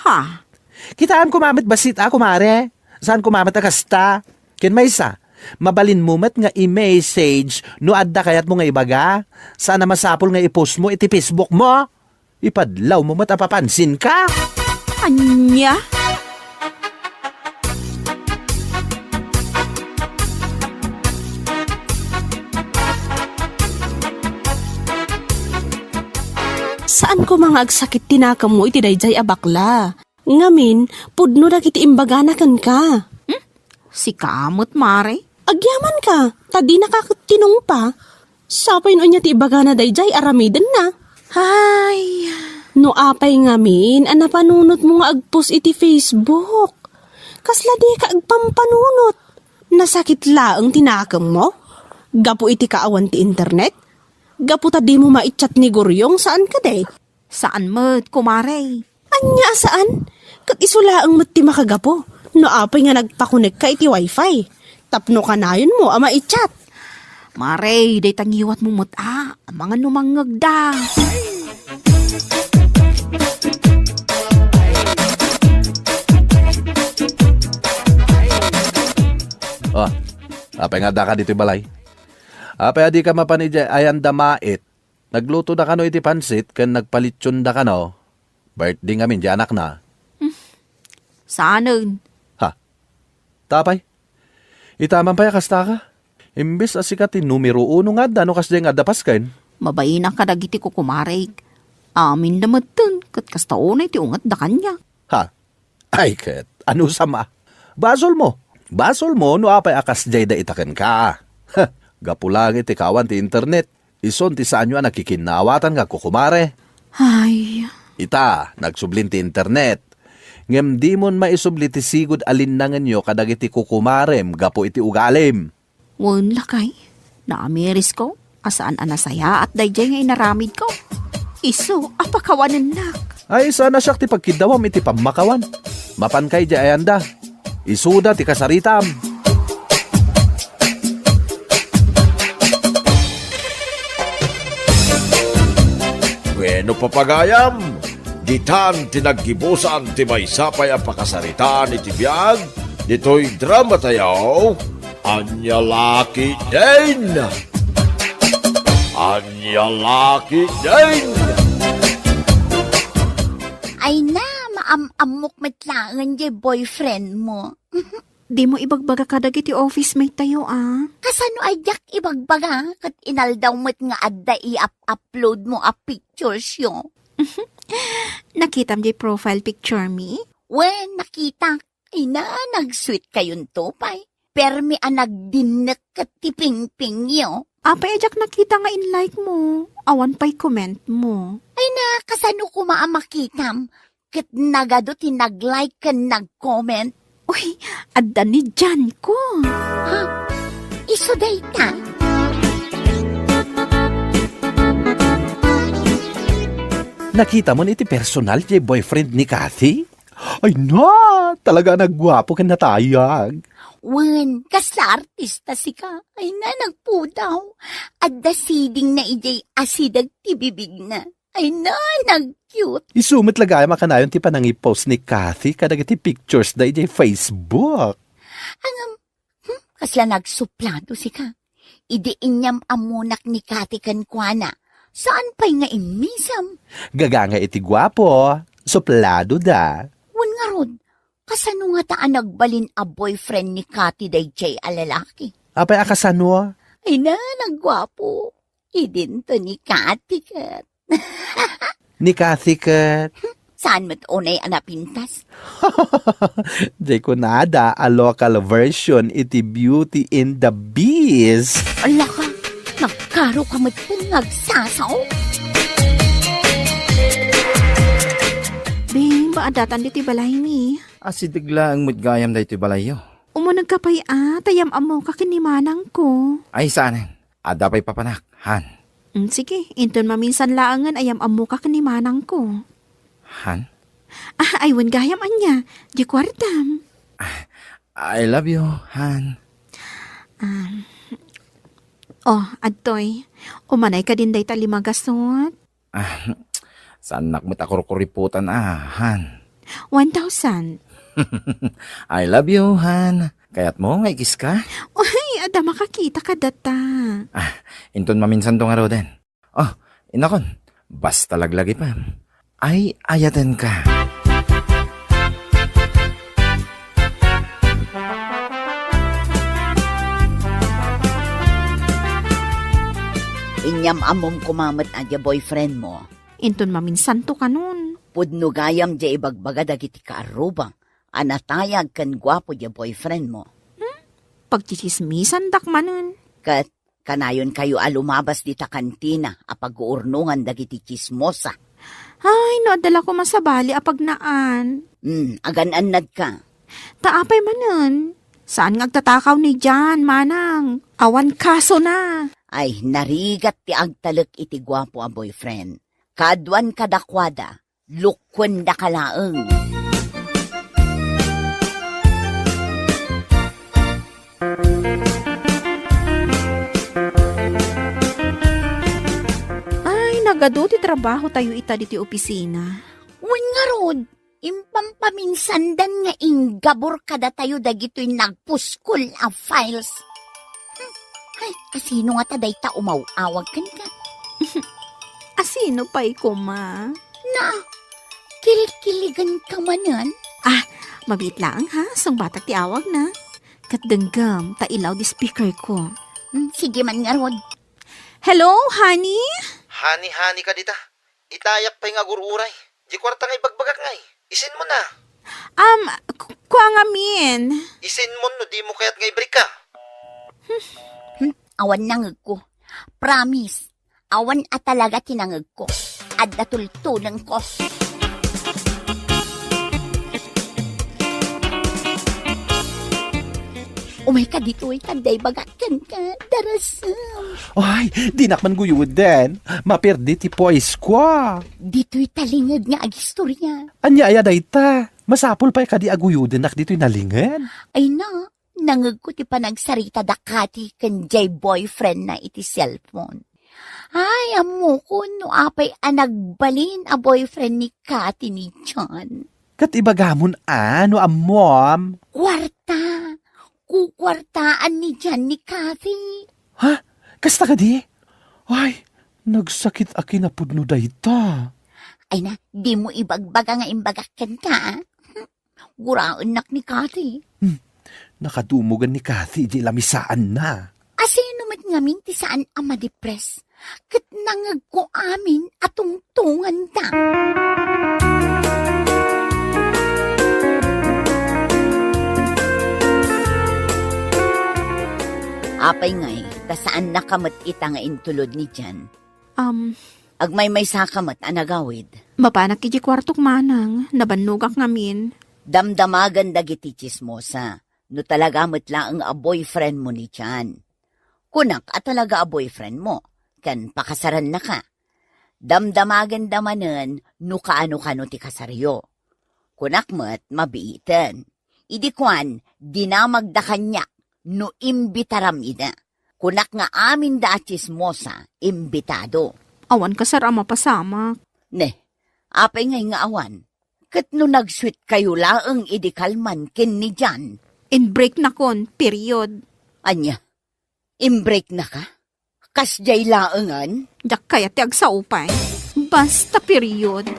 Ha? Kitaan kumamit basit kumare? Saan kumamit akasta? Ken may isa? Mabalin mo met nga i-message no adda kayat mo nga ibaga. Sana masapol nga i-post mo iti Facebook mo. Ipadlaw mo met apapansin ka. Anya? Saan ko mga agsakit tinakam mo iti dayjay abakla? Ngamin, pudno na kiti imbaganakan ka. Si kamot, Mare. Agyaman ka, tadi nakakatinong pa. Sapay no niya ti ibagana dayjay aramiden na. Ay, No apay ngamin, anapanunot mo nga agpost iti Facebook. Kasla di ka agpampanunot. Nasakit laang tinakam mo? Gapu iti kaawan ti internet? Gapu tadi mo maichat ni Guryong saan ka day? saan mo't, kumare? Anya saan? Kat isulaang mat ti makagapo. No apay nga nagpakunik ka iti wifi. Tapno ka na yun mo ama i-chat. Mare, day tangiwat mo muta. Mga numangag da. Oh, apay nga da ka dito balay. Apay adi ka mapanidya ayan damait. Nagluto da ka no iti pansit kan nagpalitsyon da ka no. Birthday ngamin di anak na. Saanon? Ha? Tapay? Itaman pa kasta ka? Imbis asikat numero 1 nga da no kasda nga dapas kain. Mabayin ang kadagiti ko kumare. Amin na matun. Kat kastaonay ti ungat da kanya. Ha? Ay ket, ano sama? Basol mo. Basol mo no apay akas jay da itaken ka. Ha, gapulang iti kawan ti internet. Ison ti saan nyo nakikinawatan nga kukumare. Ay, Ita, nagsublin ti internet. Ngem di mon maisubli ti sigud alinangan nyo kadag iti kukumarem gapo iti ugalim. wan lakay. Naamiris ko. Asaan anasaya at dayjay nga inaramid ko. Iso, apakawanan nak. Ay sana siya ti pagkidawam iti pamakawan. Mapan kay di ayanda. Isuda ti kasaritam. Bueno papagayam, ditan tinaggibusan ti maysapay ang pakasaritaan iti biyag, dito'y drama tayaw, Anya Laki Din! Anya Laki Din! Ay na, maamamok matlangan di boyfriend mo. Di mo ibagbaga kadagiti office mate tayo Kasano ayak ibagbaga kat inaldaw mo't nga adda i-upload mo a pictures yo. Nakita mo di profile picture me? When nakita, ay na, nag-sweet kayon to pay. Permi ang nagdinek kat tiping-ping yo. Apay ajak nakita nga in like mo. Awan pa'y comment mo. Ay na, kasano ko maamakitam. Kat nagado tinag-like ka nag-comment. Uy, adda ni Jan ko. Iso dayta. Nakita mo iti personal ti boyfriend ni Kathy? Ay na, talaga nagwapo ka natayag. Wen, kasla artista si ka. Ay na, nagpudaw. Adda siding na ijay asidag tibibig na. Ay na, nag-cute. Isumit lagay makanayon ti panangipost ni Kathy kadag iti pictures da iti Facebook. Kasla nagsuplado si ka. Idiin niyam amunak ni Kati Kankwana. Saan pa'y nga imisam? Gaganga iti gwapo, suplado da. Wen nga rod, kasano nga taan nagbalin a boyfriend ni Kati dayjay a lalaki? Apay akasano? Ay na, nagwapo. Idinto ni Kati kat. Ni Kathy kat. Saan mo't unay anapintas? Di ko nada a local version iti Beauty in the Beast. Ala ka, nagkaro ka mo't nagsasaw. Bing, baadatan diti balay mi. Asidigla ang mudgayam da iti balayo. Umunag ka pa'y tayam amo kakinimanang ko. Ay saan? Ada pa'y papanak, Han. Sige, inton maminsan laangan ayam amo kakinimanang ko. Han? Aywan gayam anya, di kwartam. I love you, Han. Adtoy, umanay ka din day talimagasot. Saan nakmat ako kuriputan, Han? 1,000. I love you, Han. Kaya't mo, nga ikis ka? Uy, ada makakita ka data. Inton maminsan to nga raw din. Oh, inakon. Basta laglagi pa. Ay, ayaten ka. Inyam amom kumamat adya boyfriend mo. Inton maminsan to kanun. Pudno gayam dya ibagbaga dagiti kaarubang. Anatayag kan gwapo dya boyfriend mo. Pagchichismisan dakmanon. Kat kanayon kayo alumabas di ta kantina apag-uurnungan dagiti chismosa. Ay, no, dala ko masabali apag naan. Agan-anad ka. Taapay manon. Saan ngagtatakaw ni Jan, manang? Awan kaso na. Ay, narigat ti agtalek iti gwapo a boyfriend. Kadwan kadakwada, lukwen da kalaeng. Ay, nagado ti trabaho tayo ita diti opisina. Wen nga rod, impampaminsandan nga inggabor kada tayo dagito'y nagpuskol a files. Ay, kasino nga taday ta umawawag kan ka? Asino pa'y kuma? Na, kilikiligan ka manan? Mabit lang ha, sang batak ti awag na. Katdenggam, tailaw di speaker ko. Sige man nga rod. Hello, honey? Hani ka dita. Itayak pa'y nga gururay. Di kwarta nga ibagbagak ngay. Isin mo na. Kuha nga min. Isin mo no, di mo kaya't nga ibrik ka. Awan nangag ko. Promise. Awan at talaga tinangag ko. At natultunan ko. Umay ka dito ay kanday bagakan ka. Darasam. Ay, di nakman guyod din. Mapirdi ti poise ko. Dito'y talingag nga agistorya. Anya aya dayta. Masapol pa'y kadi aguyodin nak dito'y nalingan. Ay na, nangag ko ti panagsarita dakati kan jay boyfriend na iti cellphone. Ay, amo ko no apay anagbalin a boyfriend ni Kati ni John. Kat ibagamon ano amom. Kwarta. Kukwartaan ni John ni Kati. Ha? Kasta ka di? Ay, nagsakit aki na pudno dayta. Ay na, di mo ibagbaga nga imbagakan ka. Guraon nak ni Kati. Nakadumugan ni Kathy, di lamisaan na. Asino mat ngamin ti saan ama depres. Kat nangag ko amin atong tungan ta. Apay ngay, kasaan nakamat ita nga intulod ni Jan. Agmay may sakamat anagawid. Mapanak kiji kwartok manang, nabanugak ngamin. Damdamagan dagiti chismosa. No talaga matla ang a boyfriend mo ni Jan. Kunak at talaga a boyfriend mo. Kan pakasaran na ka. Damdamagan damanen no kaano-kano ti kasaryo. Kunak mat mabiiten. Idikwan, dinamagda kanya no imbitaram ida. Kunak nga amin da chismosa, imbitado. Awan kasar ama pasamak. Ne, apay ngay nga awan. Kat no nag-sweet kayo laang idikalman kin ni Jan. In break na kon, period. Anya, imbreak na ka? Kasjay laangan? Jak kaya ti agsaupay. Basta period.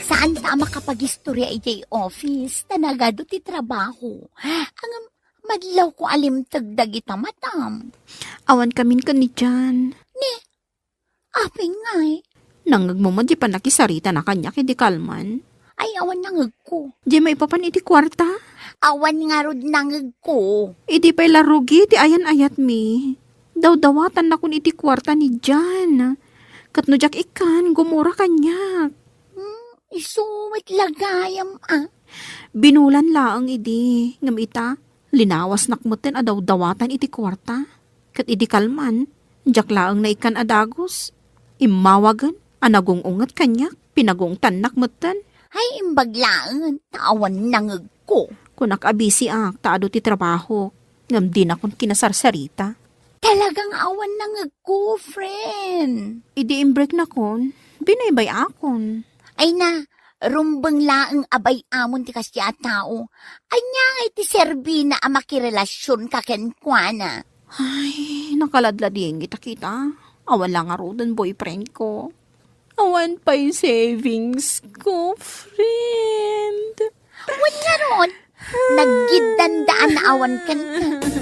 Saan ta makapag-istorya ijay office? Tanagado ti trabaho. Ang madlaw ko alimtag dagita matam. Awan kamin ka ni Jan. Apay ngay. Nangag mo di pa nakisarita na kanya kidi kalman. Ay, awan nangag ko. Di may papan iti kwarta. Awan nga rod nangag ko. Idi pa'y larugi ti ayan-ayat mi. Daw-dawatan na kun iti kwarta ni Jan. Katno jak ikan, gumura kanya. Isumit lagayam Binulan laang idi. Ngam ita, linawas nakmutin adaw-dawatan iti kwarta. Kat idi kalman, jak laang na ikan adagos. Imawagan, anagong-ungat kanya, pinagong tanak mutin. Ay, imbaglaan, taawan nangag ko. Kunak abisi taado ti trabaho. Ngam di na kun kinasarsarita. Talagang awan nangag ko, friend. Idi imbreak na kon, binaybay akon. Ay na, Rumbang laang abay amon ti kasya tao. Anya nga iti serbi na amakirelasyon ka kenkwana. Ay, nakaladlading kita. Awan lang nga rodan boyfriend ko. Awan pa yung savings ko, friend. Wala ron. Naggidandaan na awan kan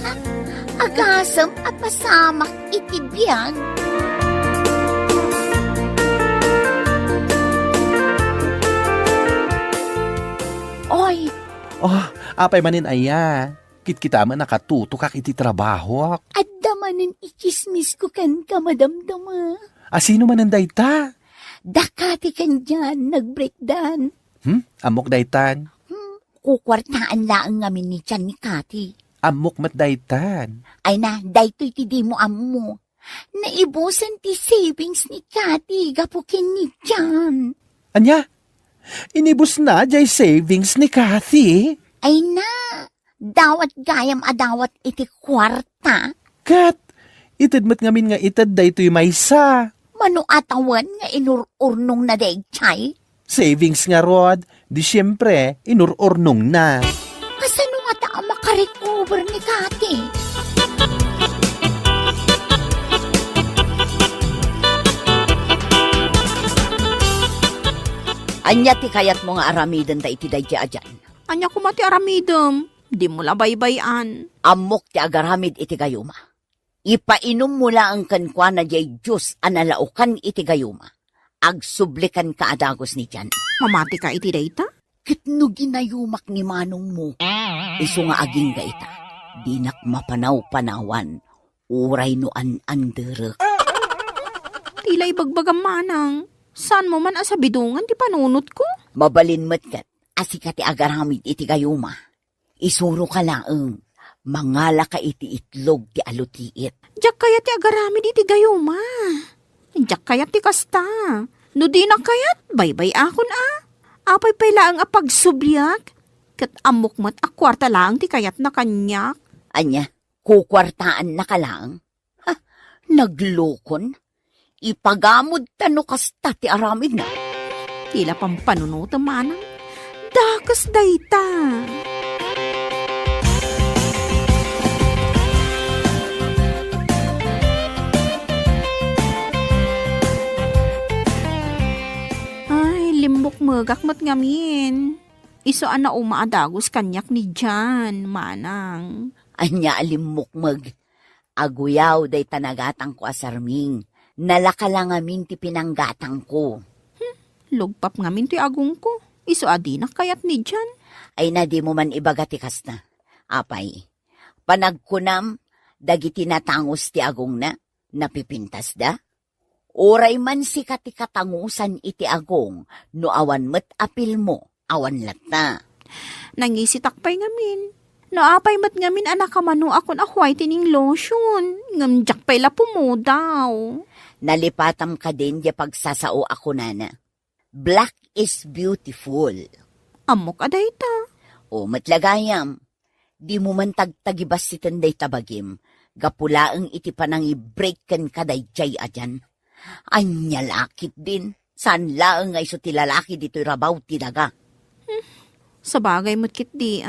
ka. Agasam at pasamak itibiyag. Oy, Oh, apay manin aya. Kita man nakatuto kak iti trabaho. At damanin ikismis ko kan ka madamdama. Sino man ang dayta? Dakati kan dyan, nag-breakdown. Amok daytan. Kukwartaan laang ngamin ni Chan ni Kati. Amok mat daytan. Ay na, daytoy ti di mo amo. Naibusan ti savings ni Kati, gapukin ni Chan. Anya? Inibus na jay savings ni Kathy. Ay na, dawat gayam adawat iti kwarta. Kat, itadmat ngamin nga itad daytoy maysa. Mano atawan nga inururnong na day chay. Savings nga rod, di siyempre, inururnong na. Kasano nga ta ang makarecover ni Kati? Anya ti kayat mo nga aramidan ta iti dayja ajan. anya ko mati aramidem. Di mo la baybayan. Amok ti agaramid iti gayuma. Ipainom mo lang kankwa na jay Diyos analaukan iti gayuma. Agsublikan ka adagos ni Jan. Mamati ka iti dayta? Kitno ginayumak ni manong mo. Iso nga aging gaita. Dinak mapanaw-panawan. Uray no an-anderek. Tila ibagbagam manang. Saan mo man asabidungan ti panunot ko? Mabalin mo't kat. Asika ti agaramid iti gayuma. Isuro ka laeng. Mangala ka iti itlog ti alutiit. Diyak kaya ti agaramid iti gayuma. Diyak kaya ti kasta. No di na kayat, baybay akon Apay pala ang apagsubliak. Kat amok mat akwarta lang ti kayat na kanyak. Anya, kukwartaan na ka lang? Ha, naglokon? Ipagamod tano kasta ti aramid na. Tila pang panunuta manang. Dakas dayta. Limbok magak mat ngamin. Iso na umaadagos kanyak ni Jan, manang. Anya alimukmag. Aguyaw day tanagatang ko asarming. Nalakalangamin ti pinanggatang ko. Lugpap ngamin ti agong ko. Iso adinak kayat ni Jan. Ay na di mo man ibagatikas na. Apay, panagkunam, dagiti natangos ti agong na, napipintas da? Oray man si kati katangusan iti agong, no awan met apil mo, awan latta. Nangisitakpay ngamin. No apay mat ngamin anak kamano akon akway tining lotion. Ngamjak pay lapo mo daw. Nalipatam ka din di pagsasao ako nana. Black is beautiful. Amok aday ta. O matlagayam, di mo man tagtagibas si tanday tabagim, gapulaang iti panang i-break kan kaday jay ajan. Anya lakit din. Saan laang nga iso ti lalaki dito rabaw ti daga. Sa bagay mo't kit di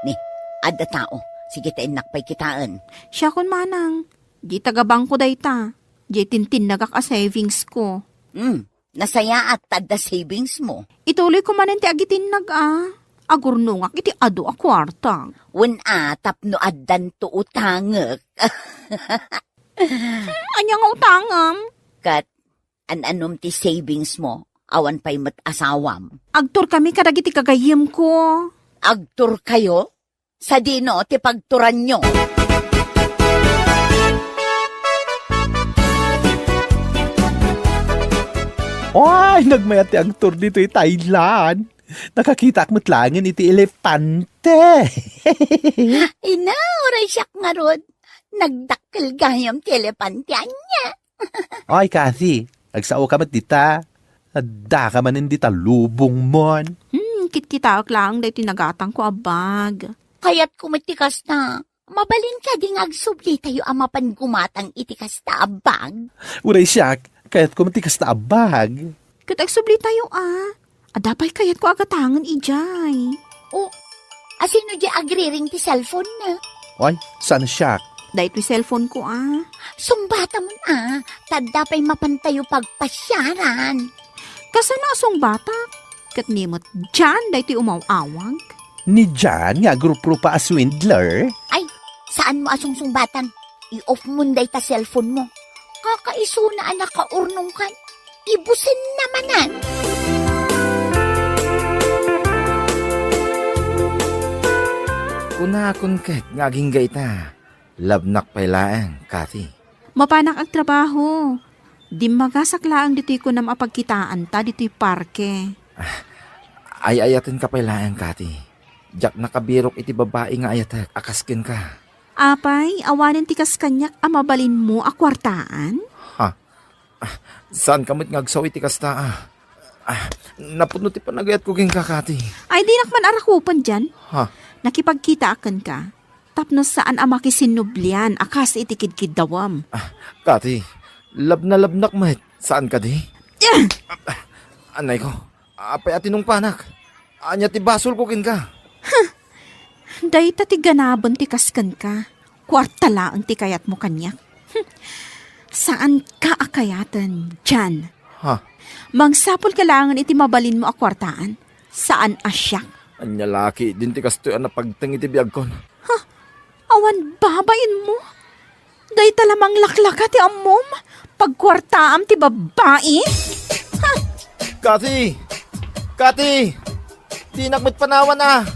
Ni, adda tao. Sige tayo nakpay kitaan. Siya kon manang. Di tagabang ko day ta. Di tintin nagak a savings ko. Nasaya at tadda savings mo. Ituloy ko manin ti agitin agurnungak iti ado a kwarta. Wen tapno addan to utangek. Anya nga utangam? Kat, an-anom ti savings mo, awan pa'y mat-asawam. Agtur kami kadagiti kagayim ko. Agtur kayo? Sa dino, ti pagturan nyo. Ay, nagmayat ti ang tour dito Thailand. Nakakita ak mutlangin iti elepante. Ina, oray siyak nga rod. Nagdakkel gayam ti elepantian niya. Ay, Kathy, agsao ka mat dita. Adda ka man hindi talubong mon. Kit-kita lang dahi tinagatang ko abag. Kaya't kumatikas na. Mabalin ka ding agsubli tayo amapan gumatang itikas na abag. Uray siyak, kaya't kumatikas na abag. Kit agsubli tayo Adapay kayat ko agatangan ijay. O, asino di agriring ti cellphone na? Oy, san siya? Dahil ito'y cellphone ko Sumbata mo na, tadda pa'y mapantayo pagpasyaran. Kasano asong bata? Kat nimot dyan, dahil ito'y umawawag. Ni Jan nga grupo pa a swindler? Ay, saan mo asong sumbatan? I-off mo day ta cellphone mo. Kakaiso na anak ka urnong kan. Ibusin namanan. Kunakon ket ngaging gaita. Labnak pailaang, Kati. Mapanak ang trabaho. Di magasaklaang dito'y ko na mapagkitaan ta, dito'y parke. Ay ayaten ka pailaang, Kati. Jak nakabirok iti babae nga ayatek, akaskin ka. Apay, awanin ti kas kanyak amabalin mo a kwartaan? Saan kamit ngagsaw iti kasta napuno ti panagayat ko ging kakati. Ay, di nakman arakupan dyan. Ha? Nakipagkita akan ka. Tapno saan amaki sinublian, akas itikid-kid dawam. Kati, lab na labnak mahit. Saan ka di? Anay ko, apay atinong panak. Anya ti basol ko kin ka. Day ta ti ganabon ti kaskan ka. Kwarta laang ti kayat mo kanyak. Saan ka akayatan? Diyan. Ha? Mangsapol ka langan iti mabalin mo a kwartaan. Saan asyak? Anya laki, din ti kastoy na pagtang iti biyag kon. Awan babain mo. Day talamang laklaka ti amom. Pagkwartaam ti babae. Kati! Kati! Di nakmet panawan na!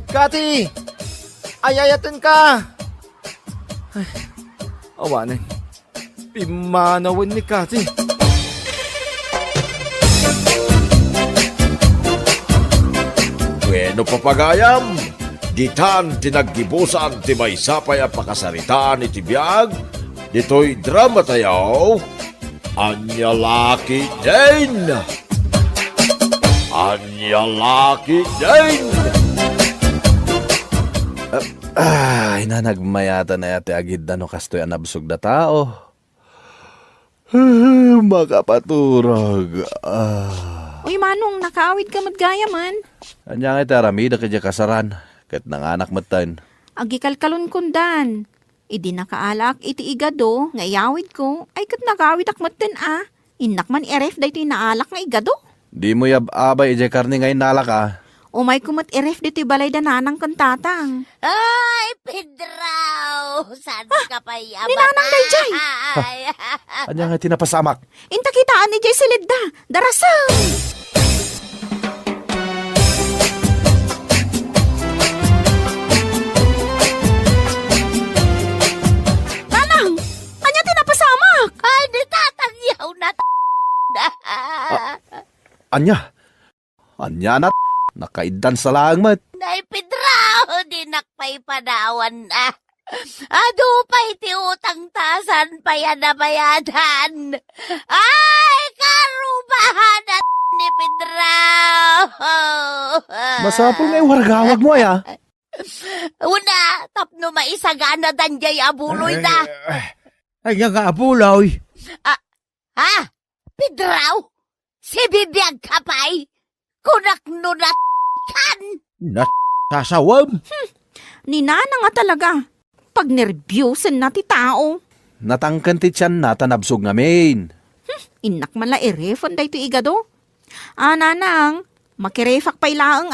Kati! Ayayatin ka! Ay, awanin. Pimanawan ni Kati. Bueno papagayam, ditan tinaggibusan ti may sapay a pakasaritaan iti biyag, dito'y drama tayaw, Anya Laki Jane! Anya Laki Jane! Ay, nanagmayata na yate agid na no kastoy anabsog na tao. Makapaturog. Uy, manong, nakaawid ka matgaya man. Anya nga iti aramida kadya kasaran. Kat nanganak matan. Agikalkalon kundan. Idi nakaalak iti igado, nga iyawid ko, ay kat nakaawid akmaten Inak man eref da iti naalak nga igado. Di mo yab-abay iti karni ngayon nalak Umay kumat eref dito balay da nanang kantatang. Ay, Pedraw! Saan ka pa yaman? Ninanang day, Jay! Anya nga tinapasamak. Inta kitaan ni Jay Silidda, darasang! Nanang! Anya tinapasamak! Ay, natatangyaw na Anya na nakaidan sa langmat. Nay, Pedraw! Di nakpay panawan na. Ado pa iti utang tasan pa yan na bayadan. Ay, karubahan at ni Pedraw! Masapol nga yung wargawag mo Una, tapno maisagana danjay abuloy na. Ay, nga abulaw. Ha? Pedraw? Si bibiyag kapay? Kunak-nunat kan? Sasawam. Ni Nana nga talaga. Pag nervyusan na ti tao. Natangkan ti tiyan na tanabsog ngamin. Inak man la erefon da ito igado. Nanang, makirefak pa ilaang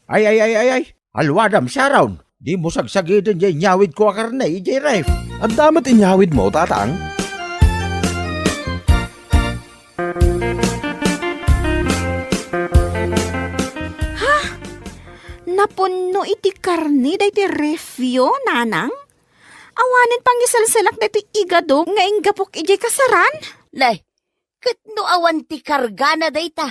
Ay. Alwadam siya raun. Di mo sagsagidin jay nyawid ko akarnay, jay ref. Ang damat inyawid mo, tatang. Napunno iti karni da iti refyo, nanang? Awanin pang isalsalak da iti igado nga inggapok iti kasaran? Lay, katno awan ti karga na dayta.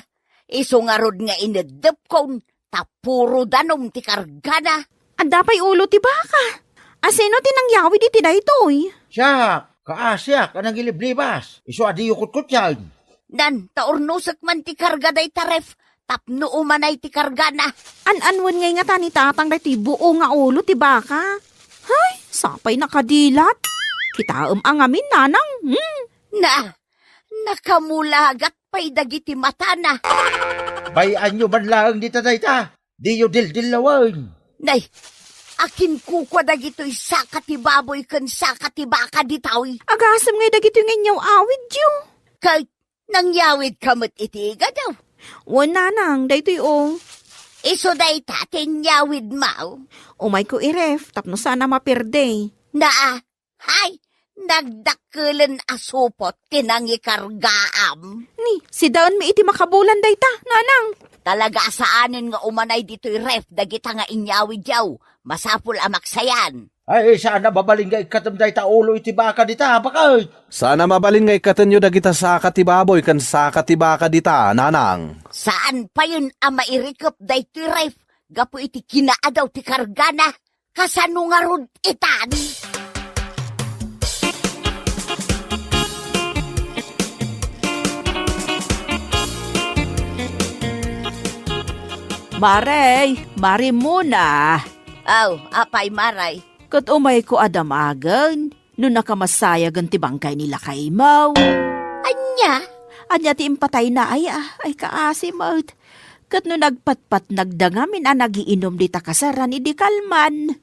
Iso nga rod nga inedep kon, tapuro danom ti karga na. Adapay ulo ti baka. Asino tinangyawi di ti daytoy? Siya, kaasya, kanang giliblibas. Iso adi yukot-kot yan. Dan, taurnusak man ti karga dayta ref, tapno umanay ti karga na. An-anwan ngay nga tani tatang da ti buo nga ulo ti baka. Hay, sapay nakadilat. Kitaam ang amin, nanang. Nakamulagat pay dagiti mata na. Bayan nyo man lang dita dayta. Di yu dildilawan. Nay, akin kukwa dagito'y sakati baboy kan sakati baka ditawi. Agasam ngay dagito nga inyaw awid yo. Kay nangyawid kamot itiga daw. Wala nang, daytoy o. Iso day tatin yawid mau. Umay ko iref, tapno sana mapirde. Naa, hay, nagdakulan asupot tinangi kargaam. Ni, si daon mi iti makabulan dayta, nanang. Talaga saanin nga umanay dito'y ref dagita nga inyawid yaw. Masapul amaksayan. Ay, sana babalin nga ikatam dayta ulo iti baka dita, bakay. Sana mabalin nga ikatanyo dagita sa katibaboy kan sa katibaka dita, nanang. Saan pa yun ang mairikop dayto'y ref? Gapo iti kinaadaw ti kargana. Kasano nga rod itan? Mare muna. Aw, apay maray. Kat umay ko adamagan, no nakamasayagan ti bangkay nila kay Mau. Anya? Anya ti impatay na ay kaasimot. Kat no nagpatpat nagdangamin nagiinom di takasaran idi kalman.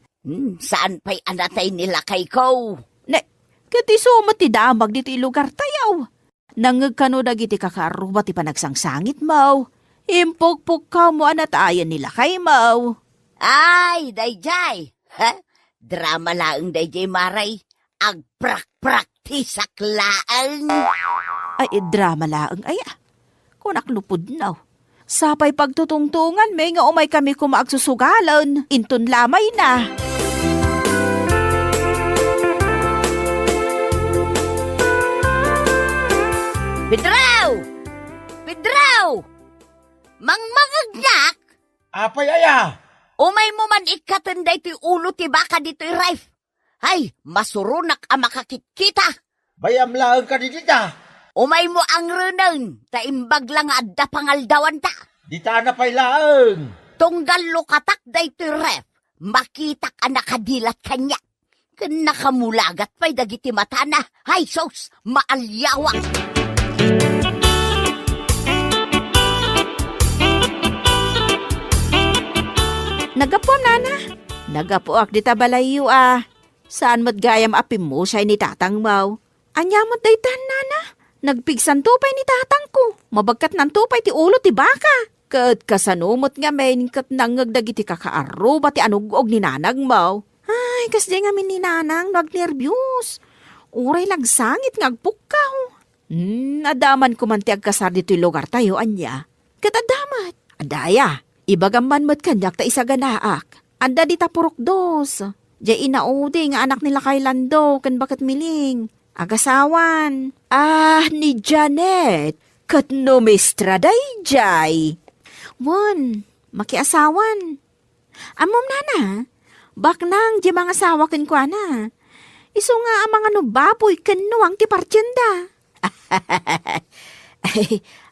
Saan pa'y anatay nila kay ko? Ne, kat isumat ti damag dito lugar tayaw. Nangagkano dagiti kakaruba ti panagsangsangit Mau. Impukpuk ka mo anatayan nila kay Mau. Ay, dayjay. Ha? Drama laang dayjay maray. Agprak-prak ti saklaang. Ay, drama laang ay Kung naklupod na. Sapay pagtutungtungan may nga umay kami kumaagsusugalan. Inton lamay na. Bidraw! Bidraw! Mangmangagnak! Apay aya. Umay mo man ikatanday ti ulo ti baka dito'y rife. Ay, masurunak ang makakitkita. Bayam lang ka dita. Umay mo ang renan, ta imbag lang adda pangaldawan ta. Dita na pay laang. Tunggal lukatak dayto'y ref, makita ka nakadilat kanya. Kan nakamulagat pa'y dagiti mata na. Hay sos, maalyawak. Nagapo, nana. Nagapoak di tabalayo Saan mo't gayam apim mo siya ni tatang Mau? Anya mo't daytan, nana. Nagpigsan tupay ni tatang ko. Mabagkat ng tupay ti ulo ti baka. Kat kasanumot nga men kat nangagdag iti kakaaruba ti anugog ni nanang Mau. Ay, kasdi nga min ni nanang nagnervyos. Uray lagsangit ngagpukaw. Adaman ko man ti agkasar dito'y lugar tayo, anya. Kat adamat. Adaya. Ibagaman mo't kanyak ta isaganaak. Anda di ta purok dos. Diya inaudi nga anak nila kay Lando, kan bakit miling. Agasawan. Ni Janet. Kat no mistra day jay. Wan, makiasawan. Amom nana, bak nang di mga asawa ken kwa na. Iso nga ang mga nubaboy ken nuang ti partyenda.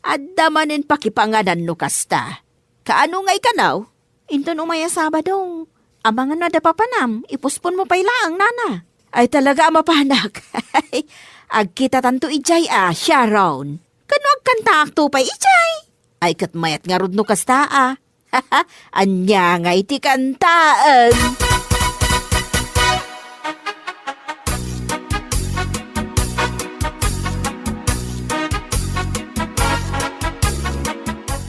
Adamanin pakipangadan no kasta. Kaano nga ikanaw? Inton umaya Sabado. Ang mga nadapapanam, ipuspon mo pay laang, nana. Ay talaga mapanak. Agkita tanto ijay Sharon. Kano agkanta akto pay ijay? Ay katmayat nga rod no kasta Anya nga iti kantaan.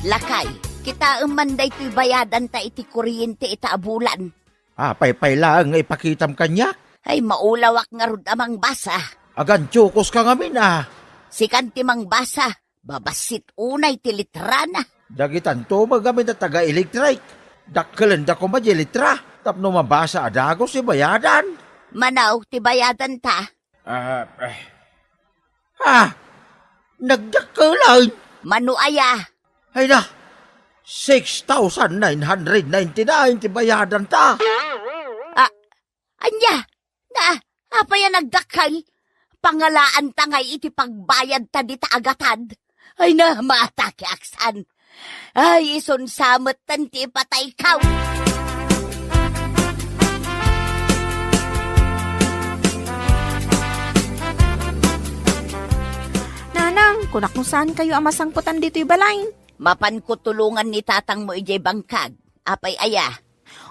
Lakay, kita umanday to'y bayadan ta iti kuryente ita abulan. Apay lang nga ipakitam kanya. Ay maulawak nga rod amang basa. Agan tsukos ka ngamin Si kanti mang basa, babasit unay ti litrana. Dagitan to magamin na taga-electric. Dakkalan da ko litra. Tapno mabasa adagos si bayadan. Manaw, ti bayadan ta. Nagdakkalan. Manuaya. Ay na, 6,999 ti bayadan ta. Anya, apaya nagdakal. Pangalaan ta ngay iti pagbayad ta di ta agatad. Ay na, matake aksan. Ay, ison samot tanti patay kaw. Nana, nanang, kunak kung saan kayo amasangputan dito balay. Mapan ko tulungan ni tatang mo ijay bangkag. Apay aya.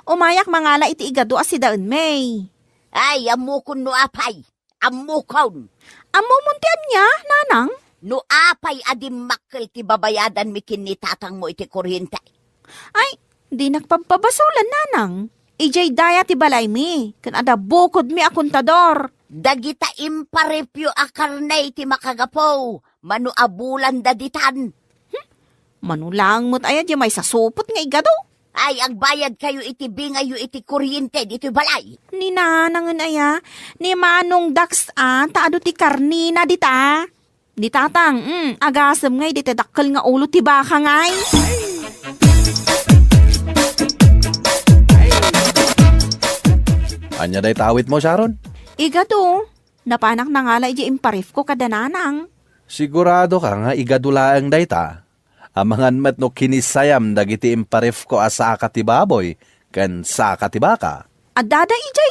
Umayak mangala iti igado as si Daon May. Ay, amukon no apay. Amukon. Amo muntian niya, nanang? No apay adim makkel ti babayadan mikin ni tatang mo iti kuryente. Ay, di nagpapabasulan, nanang. Ijay daya ti balay mi. Kan ada bukod mi akuntador. Dagita imparepyo a karnay ti makagapo. Manu abulan daditan. Manulang mo't ayad yung may sasupot nga igado. Ay, agbayad kayo iti bingayo iti kuryente dito balay. Ni nanangan aya, ni manong daks taado ti karnina dita. Di tatang, agasam ngay dita dakkel nga ulo ti baka ngay. Anya day tawit mo, Sharon? Igado, napanak na nga la iji imparif ko kada nanang. Sigurado ka nga igadulaang dayta. Amangan met no kinisayam dagiti imparef ko asaka ti baboy ken saka ti baka. Adada ijay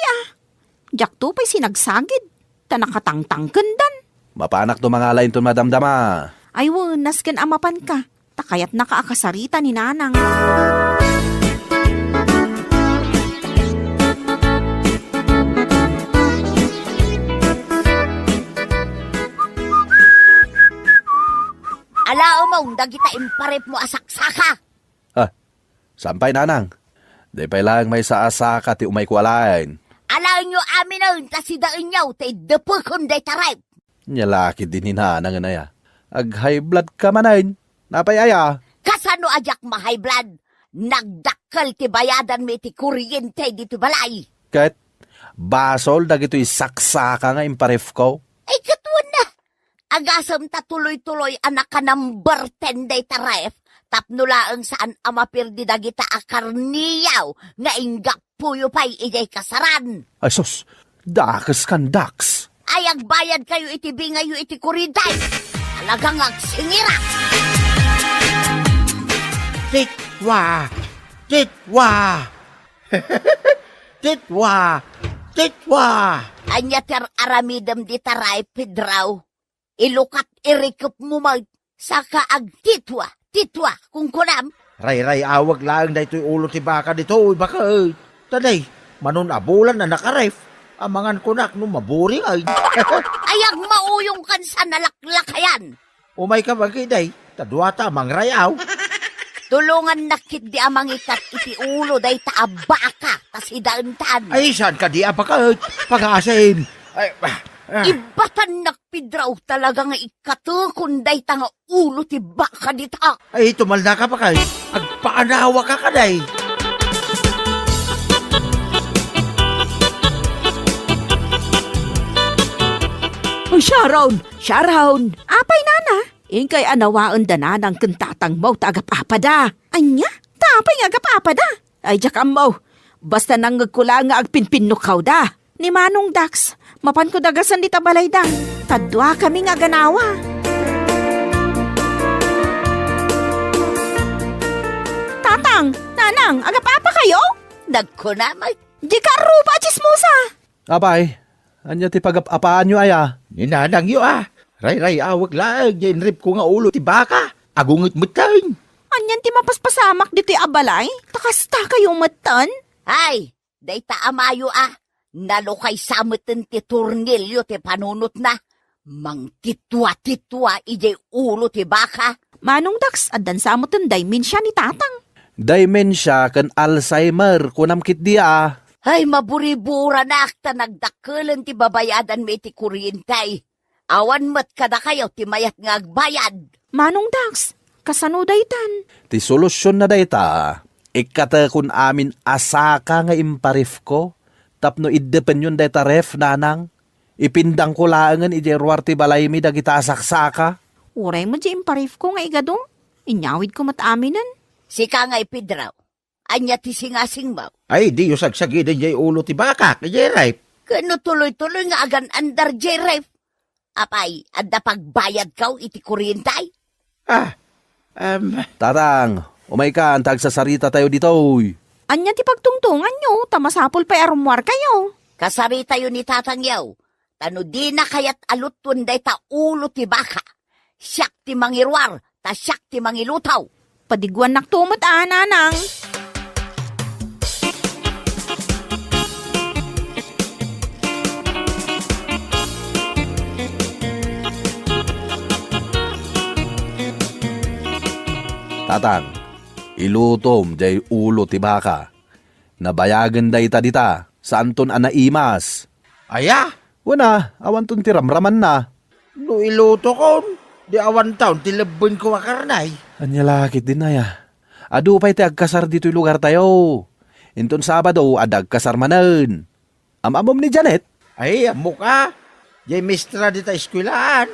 Jak to pa'y sinagsagid. Ta nakatangtangken dan. Mapanak to mga lain ton madamdama. Ay nas ken amapan ka. Takayat nakaakasarita ni nanang. Alao mo, dagita imparep mo asaksaka. Sampay nanang. Di pa lang may sa asaka ti umay kualain. Alao nyo amin na tasidaan nyo, tay depukon day tarep. Nyalaki din ni nanang anaya. Ag high blood ka manayin. Napayaya. Kasano ajak ma-high blood? Nagdakkel ti bayadan mi ti kuryente dito balay. Ket basol dagito'y saksaka nga imparef ko. Ay katuan na. Agasam ta tuloy-tuloy anak ka number 10 day taref. Tapno laang saan amapirdi dagita akarniyaw nga inggak puyo pa'y ijay kasaran. Ay sus, dakas kan daks. Ay agbayad kayo iti bingayo iti kuryente. Talagang agsingira. Titwa! Titwa! Titwa! Titwa! Anya ter aramidam di taray pedraw. Ilukat irikup mo mag saka agtitwa. Titwa kung kunam. Ray-ray awag lang na ito'y ulo ti baka dito, baka Taday, manon abulan na nakaref. Amangan kunak no maburing ay. Ayag mauyong kan sa nalaklakayan. Umay ka magiday, tadwata mangrayaw. Tulungan nakit di amang ikat iti ulo day taabaka tasidaantan. Ay, saan ka di apaka pag-aasin? Ay, Ibatan nakpidraw talaga nga ikatukon day tanga ulo ti baka dita. ay tumalda ka pa kay. Agpaanawa ka kaday. Oh, Sharon! Apay nana, ingkay anawaan da na ng kentatang mo tagapapada. Anya, tapay nga agapapada. Ay, jakam mo, basta nanggagkula nga agpinpinukaw da. Ni Manong Dax, mapan ko dagasan di tabalay dang. Tadwa kami nga ganawa. Tatang, nanang, agapapa kayo? Nagkunamay. Di ka rupa chismosa. Abay, anya ti pagapapaan nyo aya. Ninanang yo Ray-ray awag lang, rip ko nga ulo ti baka. Agungit mutang. Anyan ti mapaspasamak dito'y abalay? Takasta kayo matan? Ay, day taamayo Nalukay samutin ti turnilyo ti panunot na. Mang titwa-titwa ijay ulo ti baka. Manong Dax, adan sa mo daymin siya ni tatang. Dementia kan Alzheimer kunam kit dia. Ay, maburibura na akta nagdakkelan ti babayadan mi ti kuryentay. Awan mat kada kayo ti mayat nga agbayad. Manong Dax, kasano daytan? Ti solusyon na dayta. Ikata kun amin asaka nga imparif ko. Tapno iddepen yun dayta ref nanang. Ipindang ko laangan ijerwar ti balay mi dagita asaksaka. Uray mo di imparif ko nga igado. Inyawid ko mataminan. Sika nga ipidraw. Anya ti singasing mo. Ay, di yung sagsagidin jay ulo ti baka, kaya Kano tuloy-tuloy nga agan andar jeref. Apay, adda pagbayad kaw iti kuryentay. Tatang, umay ka, antag sa sarita tayo dito. Anya ti pagtungtungan nyo, tamasapol pa arumwar kayo. Kasari tayo ni tatang yaw. Tano di na kayat alutun day ta ulo ti baka. siyak ti mangirwar, ta siyak ti mangilutaw. Padiguan naktumot nanang. Tatang, ilutom jay ulo ti baka. Nabayagan day ta dita, saan ton anaimas. Aya, Wana, awan ton tiramraman na. no iluto kon. Di awan taon, tilabon ko akarnay. Anya lakit din na ya. Adu pa'y ti agkasar dito'y lugar tayo. Inton Sabado, adag kasar manan. Amamom ni Janet? Ay, amo ka. Jay mistra di ta eskwilaan.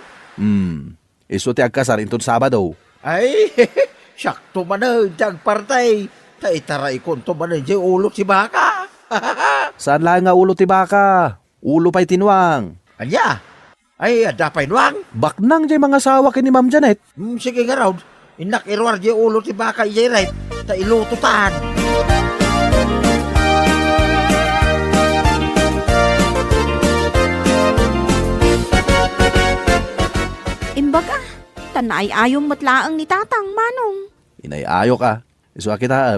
Iso ti agkasar inton Sabado. Ay, sakto manan, tiyag partay. Ta itaray kon to manan, jay ulot si baka. Saan lang nga ulo ti baka? Ulo pa'y tinwang. Anya, ay, adapay nuang. Baknang jay mga sawa kini Ma'am Janet. Sige nga raw, inak irwar jay ulot si baka, jay right. Ta ilututan. Imbaga, tanay ayong matlaang ni tatang manong. Inayayo ka. Iso kita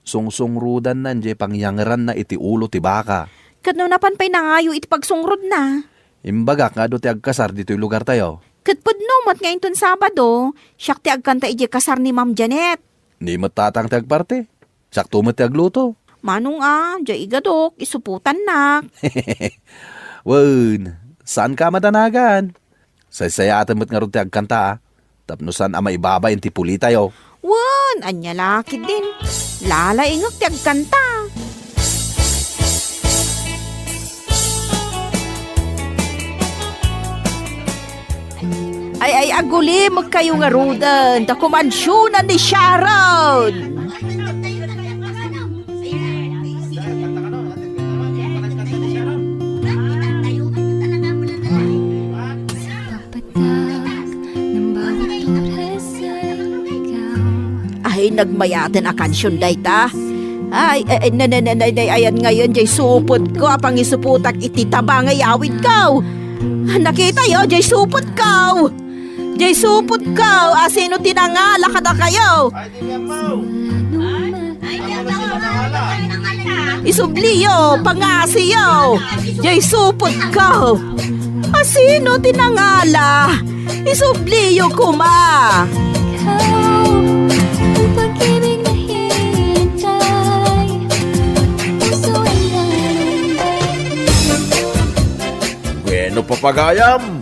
sungsung rudan nan jay pangyangaran na iti ulo ti baka. Kadno napan pa'y nangayo iti pagsungrod na. Imbagak nga do ti agkasar dito'y lugar tayo. Katpudno mat ngayon ton Sabado, siyak ti agkanta iti kasar ni Ma'am Janet. Ni matatang ti agparte. Sakto mo ti agluto. Manong jay igadok, isuputan na. Wen, saan ka madanagan? Saysayatan mo't nga ron ti agkanta Tapnosan ama ibaba yung tipuli tayo. Wan, anya laki din. Lala ingak ti agkanta. Ay, aguli, magkayo nga rudan. Ta kumansyonan ni Sharon. Ay, nagmayaten a kansyon day ta. Ay, ayan ngayon, jay supot ko, apang isuputak iti taba nga yawid ko. Nakita yo, jay supot ko. Jay supot ko, asino tinangala kada kayo. Isubliyo, pangasiyo, jay supot ko. Asino tinangala, isubliyo kuma. Bueno papagayam,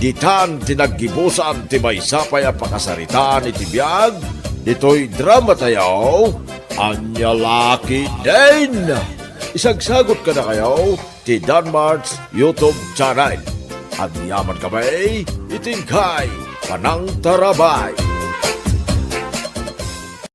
ditan tinaggibusan ti may sapay a pakasaritaan iti biyag, dito'y drama tayo, anya laki din. Isagsagot ka na kayo, ti Danmar's YouTube channel. At yaman kami, itingkay, panang tarabay.